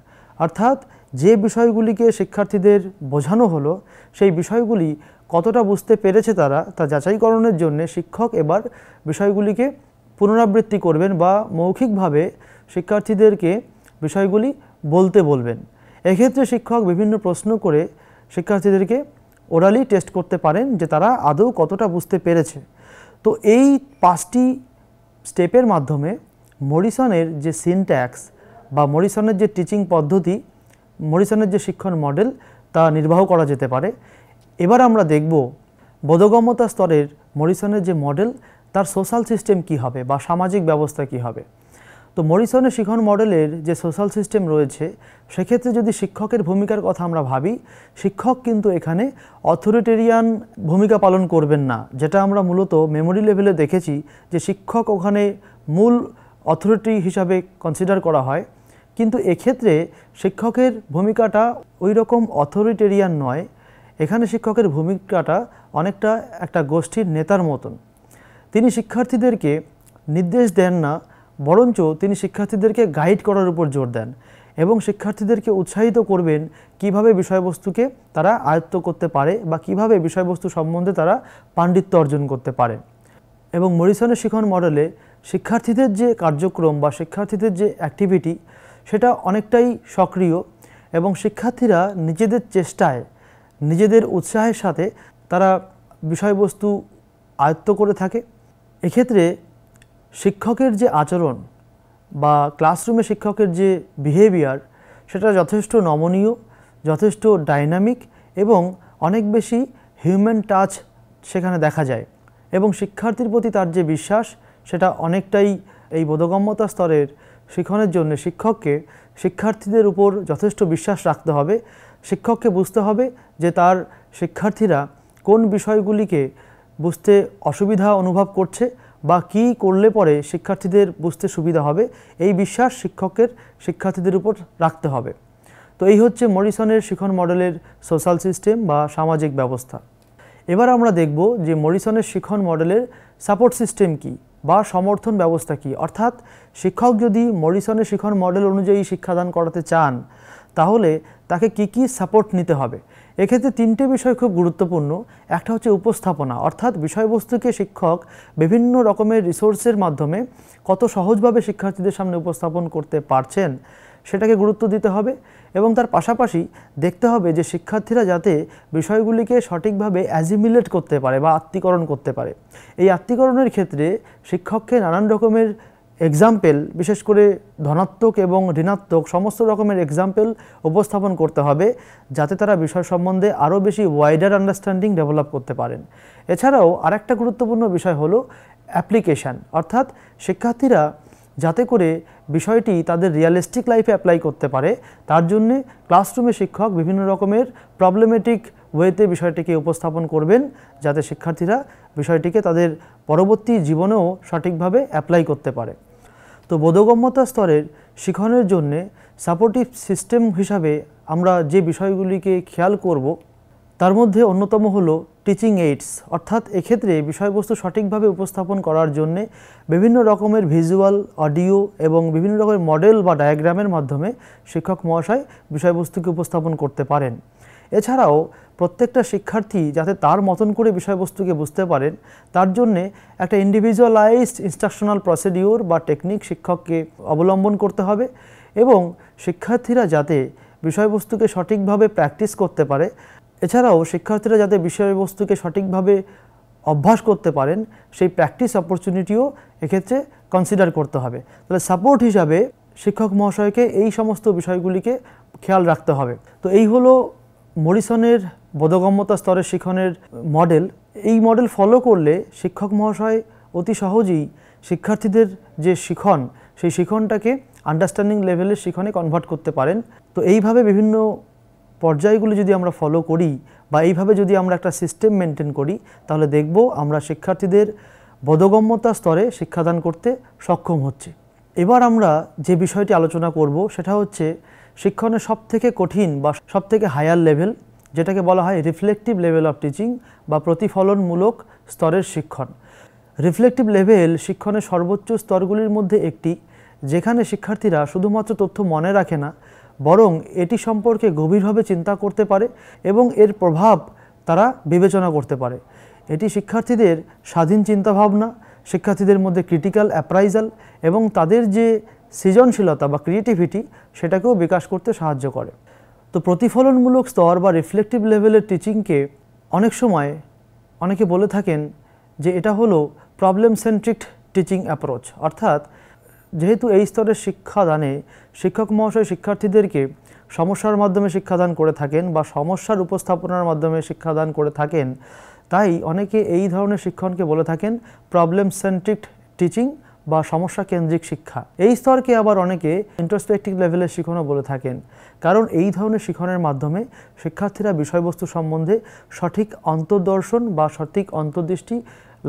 অর্থাৎ যে বিষয়গুলিকে শিক্ষার্থীদের বোঝানো হলো সেই বিষয়গুলি কতটা বুঝতে পেরেছে তারা তা যাচাইকরণের জন্য শিক্ষক এবার বিষয়গুলিকে পুনরাবৃত্তি করবেন বা মৌখিকভাবে শিক্ষার্থীদেরকে বিষয়গুলি বলতে বলবেন। এক্ষেত্রে শিক্ষক বিভিন্ন প্রশ্ন করে শিক্ষার্থীদেরকে ওরালি টেস্ট করতে পারেন যে তারা আদৌ কতটা বুঝতে পেরেছে। তো এই 5টি স্টেপের মাধ্যমে মরিসনের যে সিনট্যাক্স বা মরিসনের যে টিচিং পদ্ধতি, মরিসনের যে শিক্ষণ মডেল তা নির্বাহ করা যেতে পারে। এবার আমরা দেখব বোধগম্যতা স্তরের মরিসনের যে মডেল তার সোশ্যাল সিস্টেম কী হবে বা সামাজিক ব্যবস্থা কী হবে। তো তো মরিসনের শিখন মডেলের যে সোশ্যাল সিস্টেম রয়েছে সেক্ষেত্রে যদি শিক্ষকের ভূমিকার কথা আমরা ভাবি, শিক্ষক কিন্তু এখানে অথরিটেরিয়ান ভূমিকা পালন করবেন না, যেটা আমরা মূলত মেমোরি লেভেলে দেখেছি যে শিক্ষক ওখানে মূল অথরিটি হিসাবে কনসিডার করা হয়। কিন্তু এক্ষেত্রে শিক্ষকের ভূমিকাটা ওই রকম অথরিটেরিয়ান নয়, এখানে শিক্ষকের ভূমিকাটা অনেকটা একটা গোষ্ঠীর নেতার মতন। তিনি শিক্ষার্থীদেরকে নির্দেশ দেন না, বরঞ্চ তিনি শিক্ষার্থীদেরকে গাইড করার উপর জোর দেন এবং শিক্ষার্থীদেরকে উৎসাহিত করবেন কিভাবে বিষয়বস্তুকে তারা আয়ত্ত করতে পারে বা কিভাবে বিষয়বস্তু সম্বন্ধে তারা পাণ্ডিত্য অর্জন করতে পারে। এবং মরিসনের শিখন মডেলে শিক্ষার্থীদের যে কার্যক্রম বা শিক্ষার্থীদের যে অ্যাক্টিভিটি সেটা অনেকটাই সক্রিয় এবং শিক্ষার্থীরা নিজেদের চেষ্টায় নিজেদের উৎসাহের সাথে তারা বিষয়বস্তু আয়ত্ত করে থাকে। এক্ষেত্রে শিক্ষকের যে আচরণ বা ক্লাসরুমে শিক্ষকের যে বিহেভিয়ার সেটা যথেষ্ট নমনীয়, যথেষ্ট ডাইনামিক এবং অনেক বেশি হিউম্যান টাচ সেখানে দেখা যায় এবং শিক্ষার্থীর প্রতি তার যে বিশ্বাস সেটা অনেকটাই এই বোধগম্যতা স্তরের শিখনের জন্য শিক্ষককে শিক্ষার্থীদের উপর যথেষ্ট বিশ্বাস রাখতে হবে। শিক্ষককে বুঝতে হবে যে তার শিক্ষার্থীরা কোন বিষয়গুলিকে বুঝতে অসুবিধা অনুভব করছে বা কী করলে পরে শিক্ষার্থীদের বুঝতে সুবিধা হবে, এই বিশ্বাস শিক্ষকের শিক্ষার্থীদের উপর রাখতে হবে। তো এই হচ্ছে মরিসনের শিখন মডেলের সোশ্যাল সিস্টেম বা সামাজিক ব্যবস্থা। এবার আমরা দেখব যে মরিসনের শিখন মডেলের সাপোর্ট সিস্টেম কী বা সমর্থন ব্যবস্থা কী। অর্থাৎ শিক্ষক যদি মরিসনের শিখন মডেল অনুযায়ী শিক্ষাদান করাতে চান তাহলে তাকে কি কি সাপোর্ট নিতে হবে। এক্ষেত্রে তিনটে বিষয় খুব গুরুত্বপূর্ণ। একটা হচ্ছে উপস্থাপনা, অর্থাৎ বিষয়বস্তুকে শিক্ষক বিভিন্ন রকমের রিসোর্সের মাধ্যমে কত সহজভাবে শিক্ষার্থীদের সামনে উপস্থাপন করতে পারছেন সেটাকে গুরুত্ব দিতে হবে এবং তার পাশাপাশি দেখতে হবে যে শিক্ষার্থীরা যাতে বিষয়গুলিকে সঠিকভাবে অ্যাজিমিলেট করতে পারে বা আত্মীকরণ করতে পারে। এই আত্মীকরণের ক্ষেত্রে শিক্ষককে নানান রকমের এক্সাম্পল, বিশেষ করে ধনাত্মক এবং ঋণাত্মক সমস্ত রকমের এক্সাম্পল উপস্থাপন করতে হবে যাতে তারা বিষয় সম্বন্ধে আরও বেশি ওয়াইডার আন্ডারস্ট্যান্ডিং ডেভেলপ করতে পারেন। এছাড়াও আরেকটা গুরুত্বপূর্ণ বিষয় হলো অ্যাপ্লিকেশান, অর্থাৎ শিক্ষার্থীরা যাতে করে বিষয়টি তাদের রিয়ালিস্টিক লাইফে অ্যাপ্লাই করতে পারে তার জন্যে ক্লাসরুমে শিক্ষক বিভিন্ন রকমের প্রবলেমেটিক ওয়েতে বিষয়টিকে উপস্থাপন করবেন যাতে শিক্ষার্থীরা বিষয়টিকে তাদের পরবর্তী জীবনেও সঠিকভাবে অ্যাপ্লাই করতে পারে। তো বোধগম্যতা স্তরের শিখনের জন্যে সাপোর্টিভ সিস্টেম হিসাবে আমরা যে বিষয়গুলিকে খেয়াল করব তার মধ্যে অন্যতম হলো টিচিং এইডস, অর্থাৎ এক্ষেত্রে বিষয়বস্তু সঠিকভাবে উপস্থাপন করার জন্যে বিভিন্ন রকমের ভিজুয়াল, অডিও এবং বিভিন্ন রকমের মডেল বা ডায়াগ্রামের মাধ্যমে শিক্ষক মহাশয় বিষয়বস্তুকে উপস্থাপন করতে পারেন। এছাড়াও প্রত্যেকটা শিক্ষার্থী যাতে তার মতন করে বিষয়বস্তুকে বুঝতে পারেন তার জন্যে একটা ইন্ডিভিজুয়ালাইজড ইনস্ট্রাকশনাল প্রসিডিওর বা টেকনিক শিক্ষককে অবলম্বন করতে হবে এবং শিক্ষার্থীরা যাতে বিষয়বস্তুকে সঠিকভাবে প্র্যাকটিস করতে পারে, এছাড়াও শিক্ষার্থীরা যাতে বিষয়বস্তুকে সঠিকভাবে অভ্যাস করতে পারেন সেই প্র্যাকটিস অপরচুনিটিও এক্ষেত্রে কনসিডার করতে হবে। তাহলে সাপোর্ট হিসাবে শিক্ষক মহাশয়কে এই সমস্ত বিষয়গুলিকে খেয়াল রাখতে হবে। তো এই হলো মরিসনের বোধগম্যতা স্তরের শিখনের মডেল। এই মডেল ফলো করলে শিক্ষক মহাশয় অতি সহজেই শিক্ষার্থীদের যে শিখন সেই শিখনটাকে আন্ডারস্ট্যান্ডিং লেভেলের শিখনে কনভার্ট করতে পারেন। তো এইভাবে বিভিন্ন পর্যায়গুলি যদি আমরা ফলো করি বা এইভাবে যদি আমরা একটা সিস্টেম মেনটেন করি তাহলে দেখব আমরা শিক্ষার্থীদের বোধগম্যতা স্তরে শিক্ষাদান করতে সক্ষম হচ্ছে। এবার আমরা যে বিষয়টি আলোচনা করব সেটা হচ্ছে শিক্ষণের সবথেকে কঠিন বা সবথেকে হায়ার লেভেল, যেটাকে বলা হয় রিফ্লেকটিভ লেভেল অফ টিচিং বা প্রতিফলনমূলক স্তরের শিক্ষণ। রিফ্লেকটিভ লেভেল শিক্ষণের সর্বোচ্চ স্তরগুলির মধ্যে একটি, যেখানে শিক্ষার্থীরা শুধুমাত্র তথ্য মনে রাখে না বরং এটি সম্পর্কে গভীরভাবে চিন্তা করতে পারে এবং এর প্রভাব তারা বিবেচনা করতে পারে। এটি শিক্ষার্থীদের স্বাধীন চিন্তাভাবনা, শিক্ষার্থীদের মধ্যে ক্রিটিক্যাল অ্যাপ্রাইজাল এবং তাদের যে সৃজনশীলতা বা ক্রিয়েটিভিটি সেটাকেও বিকাশ করতে সাহায্য করে। তো প্রতিফলনমূলক স্তর বা রিফ্লেকটিভ লেভেলের টিচিংকে অনেক সময় অনেকে বলে থাকেন যে এটা হলো প্রবলেম সেন্ট্রিক টিচিং অ্যাপ্রোচ, অর্থাৎ যেহেতু এই স্তরের শিক্ষাদানে শিক্ষক মহাশয় শিক্ষার্থীদেরকে সমস্যার মাধ্যমে শিক্ষাদান করে থাকেন বা সমস্যার উপস্থাপনার মাধ্যমে শিক্ষাদান করে থাকেন, তাই অনেকে এই ধরনের শিক্ষণকে বলে থাকেন প্রবলেম সেন্ট্রিক টিচিং বা সমস্যা কেন্দ্রিক শিক্ষা। এই স্তরকে আবার অনেকে ইন্ট্রোস্পেক্টিভ লেভেলের শিখনও বলে থাকেন, কারণ এই ধরনের শিখনের মাধ্যমে শিক্ষার্থীরা বিষয়বস্তু সম্বন্ধে সঠিক অন্তর্দর্শন বা সঠিক অন্তর্দৃষ্টি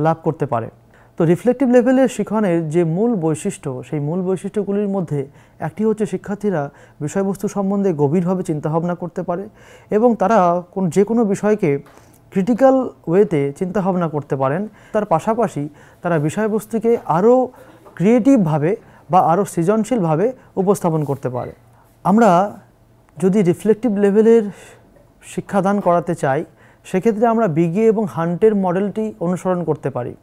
লাভ করতে পারে। তো রিফ্লেক্টিভ লেভেলের শিখনের যে মূল বৈশিষ্ট্য, সেই মূল বৈশিষ্ট্যগুলির মধ্যে একটি হচ্ছে শিক্ষার্থীরা বিষয়বস্তু সম্বন্ধে গভীরভাবে চিন্তাভাবনা করতে পারে এবং তারা যে কোনো বিষয়কে ক্রিটিক্যাল ওয়েতে চিন্তাভাবনা করতে পারেন। তার পাশাপাশি তারা বিষয়বস্তুকে আরও ক্রিয়েটিভভাবে বা আরও সৃজনশীলভাবে উপস্থাপন করতে পারে। আমরা যদি রিফ্লেক্টিভ লেভেলের শিক্ষাদান করাতে চাই, সেক্ষেত্রে আমরা বিগে এবং হান্টের মডেলটি অনুসরণ করতে পারি।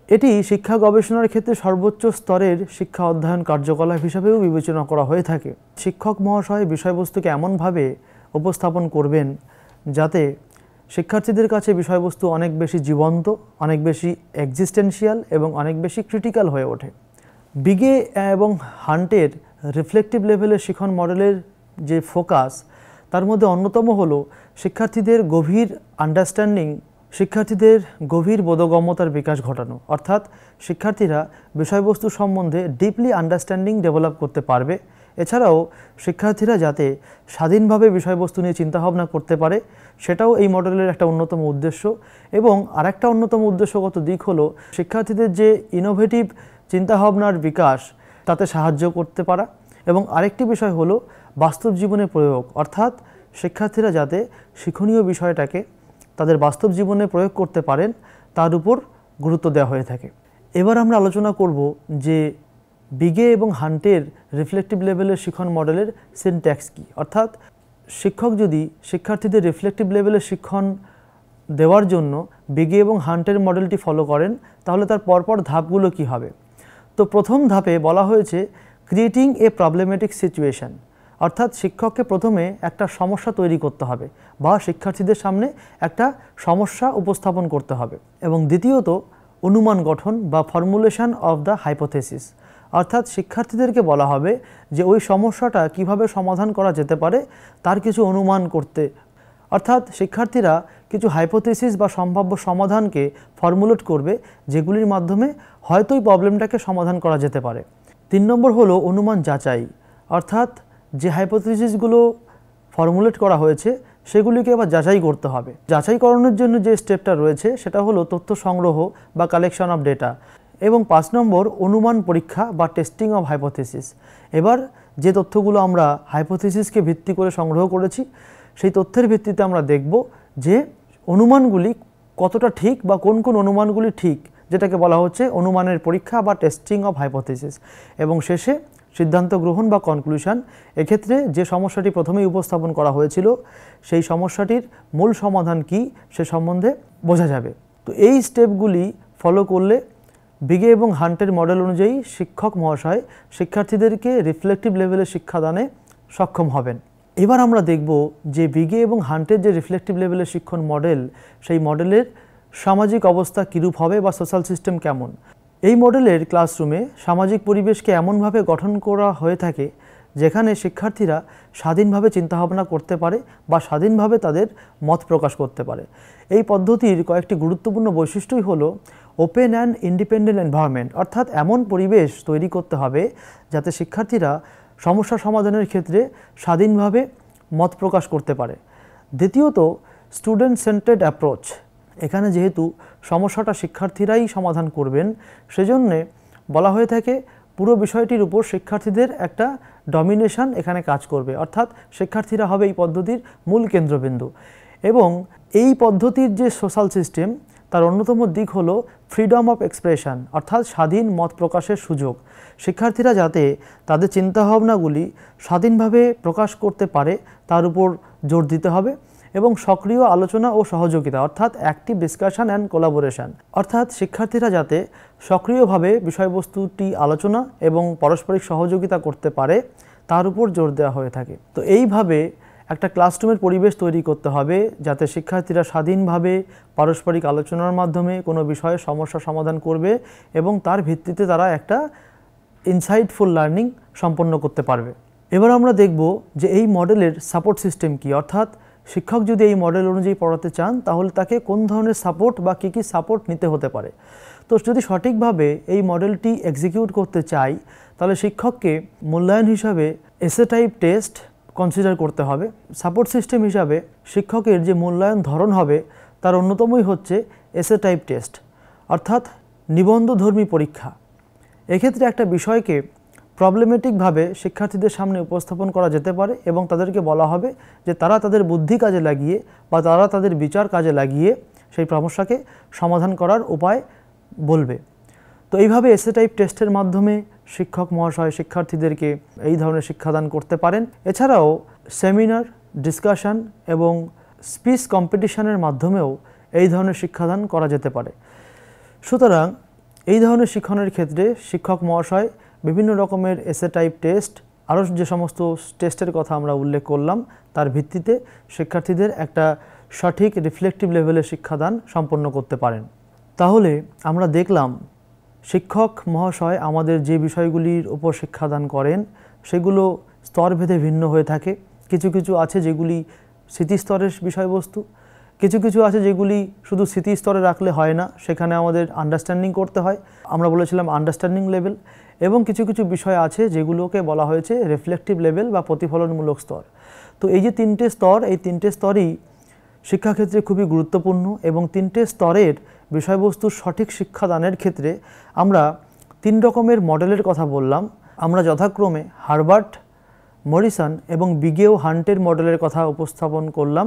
এটি শিক্ষা গবেষণার ক্ষেত্রে সর্বোচ্চ স্তরের শিক্ষা অধ্যয়ন কার্যকলাপ হিসাবেও বিবেচনা করা হয়ে থাকে। শিক্ষক মহাশয় বিষয়বস্তুকে এমনভাবে উপস্থাপন করবেন যাতে শিক্ষার্থীদের কাছে বিষয়বস্তু অনেক বেশি জীবন্ত, অনেক বেশি এক্সিস্টেন্সিয়াল এবং অনেক বেশি ক্রিটিক্যাল হয়ে ওঠে। বিগে এবং হান্টের রিফ্লেক্টিভ লেভেলের শিখন মডেলের যে ফোকাস, তার মধ্যে অন্যতম হলো শিক্ষার্থীদের গভীর আন্ডারস্ট্যান্ডিং, শিক্ষার্থীদের গভীর বোধগম্যতার বিকাশ ঘটানো। অর্থাৎ শিক্ষার্থীরা বিষয়বস্তু সম্বন্ধে ডিপলি আন্ডারস্ট্যান্ডিং ডেভেলপ করতে পারবে। এছাড়াও শিক্ষার্থীরা যাতে স্বাধীনভাবে বিষয়বস্তু নিয়ে চিন্তাভাবনা করতে পারে, সেটাও এই মডেলের একটা অন্যতম উদ্দেশ্য। এবং আরেকটা অন্যতম উদ্দেশ্যগত দিক হলো শিক্ষার্থীদের যে ইনোভেটিভ চিন্তাভাবনার বিকাশ, তাতে সাহায্য করতে পারা। এবং আরেকটি বিষয় হলো বাস্তব জীবনে প্রয়োগ, অর্থাৎ শিক্ষার্থীরা যাতে শিক্ষণীয় বিষয়টাকে তাদের বাস্তব জীবনে প্রয়োগ করতে পারেন, তার উপর গুরুত্ব দেওয়া হয়ে থাকে। এবার আমরা আলোচনা করব যে বিগে এবং হান্টের রিফ্লেক্টিভ লেভেলের শিখন মডেলের সিনট্যাক্স কী। অর্থাৎ শিক্ষক যদি শিক্ষার্থীদের রিফ্লেক্টিভ লেভেলের শিক্ষণ দেওয়ার জন্য বিগে এবং হান্টের মডেলটি ফলো করেন, তাহলে তার পরপর ধাপগুলো কি হবে। তো প্রথম ধাপে বলা হয়েছে ক্রিয়েটিং এ প্রবলেমেটিক সিচুয়েশন, অর্থাৎ শিক্ষককে প্রথমে একটা সমস্যা তৈরি করতে হবে বা শিক্ষার্থীদের সামনে একটা সমস্যা উপস্থাপন করতে হবে। এবং দ্বিতীয়ত অনুমান গঠন বা ফর্মুলেশন অফ দ্য হাইপোথেসিস, অর্থাৎ শিক্ষার্থীদেরকে বলা হবে যে ওই সমস্যাটা কিভাবে সমাধান করা যেতে পারে তার কিছু অনুমান করতে। অর্থাৎ শিক্ষার্থীরা কিছু হাইপোথেসিস বা সম্ভাব্য সমাধানকে ফর্মুলেট করবে, যেগুলির মাধ্যমে হয়তো এই প্রবলেমটাকে সমাধান করা যেতে পারে। 3 নম্বর হলো অনুমান যাচাই, অর্থাৎ যে হাইপোথেসিসগুলো ফর্মুলেট করা হয়েছে সেগুলিকে আবার যাচাই করতে হবে। যাচাইকরণের জন্য যে স্টেপটা রয়েছে সেটা হলো তথ্য সংগ্রহ বা কালেকশন অফ ডেটা। এবং 5 নম্বর অনুমান পরীক্ষা বা টেস্টিং অফ হাইপোথেসিস। এবার যে তথ্যগুলো আমরা হাইপোথেসিসকে ভিত্তি করে সংগ্রহ করেছি, সেই তথ্যের ভিত্তিতে আমরা দেখব যে অনুমানগুলি কতটা ঠিক বা কোন কোন অনুমানগুলি ঠিক, যেটাকে বলা হচ্ছে অনুমানের পরীক্ষা বা টেস্টিং অফ হাইপোথেসিস। এবং শেষে সিদ্ধান্ত গ্রহণ বা কনক্লুশন। এক্ষেত্রে যে সমস্যাটি প্রথমেই উপস্থাপন করা হয়েছিল, সেই সমস্যাটির মূল সমাধান কি সে সম্বন্ধে বোঝা যাবে। তো এই স্টেপগুলি ফলো করলে বিগে এবং হান্টের মডেল অনুযায়ী শিক্ষক মহাশয় শিক্ষার্থীদেরকে রিফ্লেক্টিভ লেভেলের শিক্ষাদানে সক্ষম হবেন। এবার আমরা দেখব যে বিগে এবং হান্টের যে রিফ্লেক্টিভ লেভেলের শিক্ষণ মডেল, সেই মডেলের সামাজিক অবস্থা কীরূপ হবে বা সোশ্যাল সিস্টেম কেমন। এই মডেলের ক্লাসরুমে সামাজিক পরিবেশকে এমনভাবে গঠন করা হয়ে থাকে যেখানে শিক্ষার্থীরা স্বাধীনভাবে চিন্তাভাবনা করতে পারে বা স্বাধীনভাবে তাদের মত প্রকাশ করতে পারে। এই পদ্ধতির কয়েকটি গুরুত্বপূর্ণ বৈশিষ্ট্যই হলো ওপেন অ্যান্ড ইন্ডিপেন্ডেন্ট এনভায়রনমেন্ট, অর্থাৎ এমন পরিবেশ তৈরি করতে হবে যাতে শিক্ষার্থীরা সমস্যা সমাধানের ক্ষেত্রে স্বাধীনভাবে মত প্রকাশ করতে পারে। দ্বিতীয়ত স্টুডেন্ট সেন্টার্ড অ্যাপ্রোচ। এখানে যেহেতু সমস্যাটা শিক্ষার্থীরাই সমাধান করবেন, সেজন্যে বলা হয়ে থাকে পুরো বিষয়টির উপর শিক্ষার্থীদের একটা ডমিনেশন এখানে কাজ করবে, অর্থাৎ শিক্ষার্থীরা হবে এই পদ্ধতির মূল কেন্দ্রবিন্দু। এবং এই পদ্ধতির যে সোশ্যাল সিস্টেম, তার অন্যতম দিক হলো ফ্রিডম অফ এক্সপ্রেশন, অর্থাৎ স্বাধীন মত প্রকাশের সুযোগ। শিক্ষার্থীরা যাতে তাদের চিন্তাভাবনাগুলি স্বাধীনভাবে প্রকাশ করতে পারে তার উপর জোর দিতে হবে। এবং সক্রিয় আলোচনা ও সহযোগিতা, অর্থাৎ অ্যাক্টিভ ডিসকাশন অ্যান্ড কোলাবোরেশন, অর্থাৎ শিক্ষার্থীরা যাতে সক্রিয়ভাবে বিষয়বস্তুটি আলোচনা এবং পারস্পরিক সহযোগিতা করতে পারে তার উপর জোর দেওয়া হয়ে থাকে। তো এইভাবে একটা ক্লাসরুমের পরিবেশ তৈরি করতে হবে যাতে শিক্ষার্থীরা স্বাধীনভাবে পারস্পরিক আলোচনার মাধ্যমে কোনো বিষয়ে সমস্যা সমাধান করবে এবং তার ভিত্তিতে তারা একটা ইনসাইটফুল লার্নিং সম্পন্ন করতে পারবে। এবার আমরা দেখব যে এই মডেলের সাপোর্ট সিস্টেম কী, অর্থাৎ শিক্ষক যদি এই মডেল অনুযায়ী পড়াতে চান তাহলে তাকে কোন ধরনের সাপোর্ট বা কী কী সাপোর্ট নিতে হতে পারে। তো যদি সঠিকভাবে এই মডেলটি এক্সিকিউট করতে চাই তাহলে শিক্ষককে মূল্যায়ন হিসাবে এসএ টাইপ টেস্ট কনসিডার করতে হবে। সাপোর্ট সিস্টেম হিসাবে শিক্ষকের যে মূল্যায়ন ধরন হবে তার অন্যতমই হচ্ছে এসএ টাইপ টেস্ট, অর্থাৎ নিবন্ধধর্মী পরীক্ষা। এক্ষেত্রে একটা বিষয়কে প্রবলেমেটিকভাবে শিক্ষার্থীদের সামনে উপস্থাপন করা যেতে পারে এবং তাদেরকে বলা হবে যে তারা তাদের বুদ্ধি কাজে লাগিয়ে বা তারা তাদের বিচার কাজে লাগিয়ে সেই সমস্যাকে সমাধান করার উপায় বলবে। তো এইভাবে এসএ টাইপ টেস্টের মাধ্যমে শিক্ষক মহাশয় শিক্ষার্থীদেরকে এই ধরনের শিক্ষাদান করতে পারেন। এছাড়াও সেমিনার, ডিসকাশন এবং স্পিচ কম্পিটিশনের মাধ্যমেও এই ধরনের শিক্ষাদান করা যেতে পারে। সুতরাং এই ধরনের শিক্ষণের ক্ষেত্রে শিক্ষক মহাশয় বিভিন্ন রকমের এসএ টাইপ টেস্ট, আরও যে সমস্ত টেস্টের কথা আমরা উল্লেখ করলাম তার ভিত্তিতে শিক্ষার্থীদের একটা সঠিক রিফ্লেক্টিভ লেভেলের শিক্ষাদান সম্পন্ন করতে পারেন। তাহলে আমরা দেখলাম শিক্ষক মহাশয় আমাদের যে বিষয়গুলির উপর শিক্ষাদান করেন সেগুলো স্তরভেদে ভিন্ন হয়ে থাকে। কিছু কিছু আছে যেগুলি স্মৃতিস্তরের বিষয়বস্তু, কিছু কিছু আছে যেগুলি শুধু স্মৃতিস্তরে রাখলে হয় না, সেখানে আমাদের আন্ডারস্ট্যান্ডিং করতে হয়, আমরা বলেছিলাম আন্ডারস্ট্যান্ডিং লেভেল। এবং কিছু কিছু বিষয় আছে যেগুলোকে বলা হয়েছে রিফ্লেক্টিভ লেভেল বা প্রতিফলনমূলক স্তর। তো এই যে তিনটে স্তর, এই তিনটে স্তরই শিক্ষাক্ষেত্রে খুবই গুরুত্বপূর্ণ এবং তিনটে স্তরের বিষয়বস্তুর সঠিক শিক্ষাদানের ক্ষেত্রে আমরা তিন রকমের মডেলের কথা বললাম। আমরা যথাক্রমে হার্বার্ট, মরিসন এবং বিগেও হান্টের মডেলের কথা উপস্থাপন করলাম,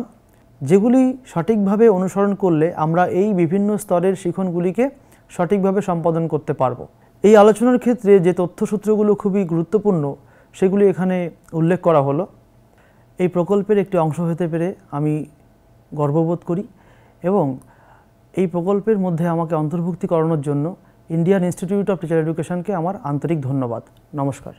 যেগুলি সঠিকভাবে অনুসরণ করলে আমরা এই বিভিন্ন স্তরের শিখনগুলিকে সঠিকভাবে সম্পাদন করতে পারব। এই আলোচনার ক্ষেত্রে যে তথ্যসূত্রগুলো খুবই গুরুত্বপূর্ণ সেগুলি এখানে উল্লেখ করা হলো। এই প্রকল্পের একটি অংশ হতে পেরে আমি গর্ববোধ করি এবং এই প্রকল্পের মধ্যে আমাকে অন্তর্ভুক্তি করানোর জন্য ইন্ডিয়ান ইনস্টিটিউট অফ টিচার এডুকেশনকে আমার আন্তরিক ধন্যবাদ। নমস্কার।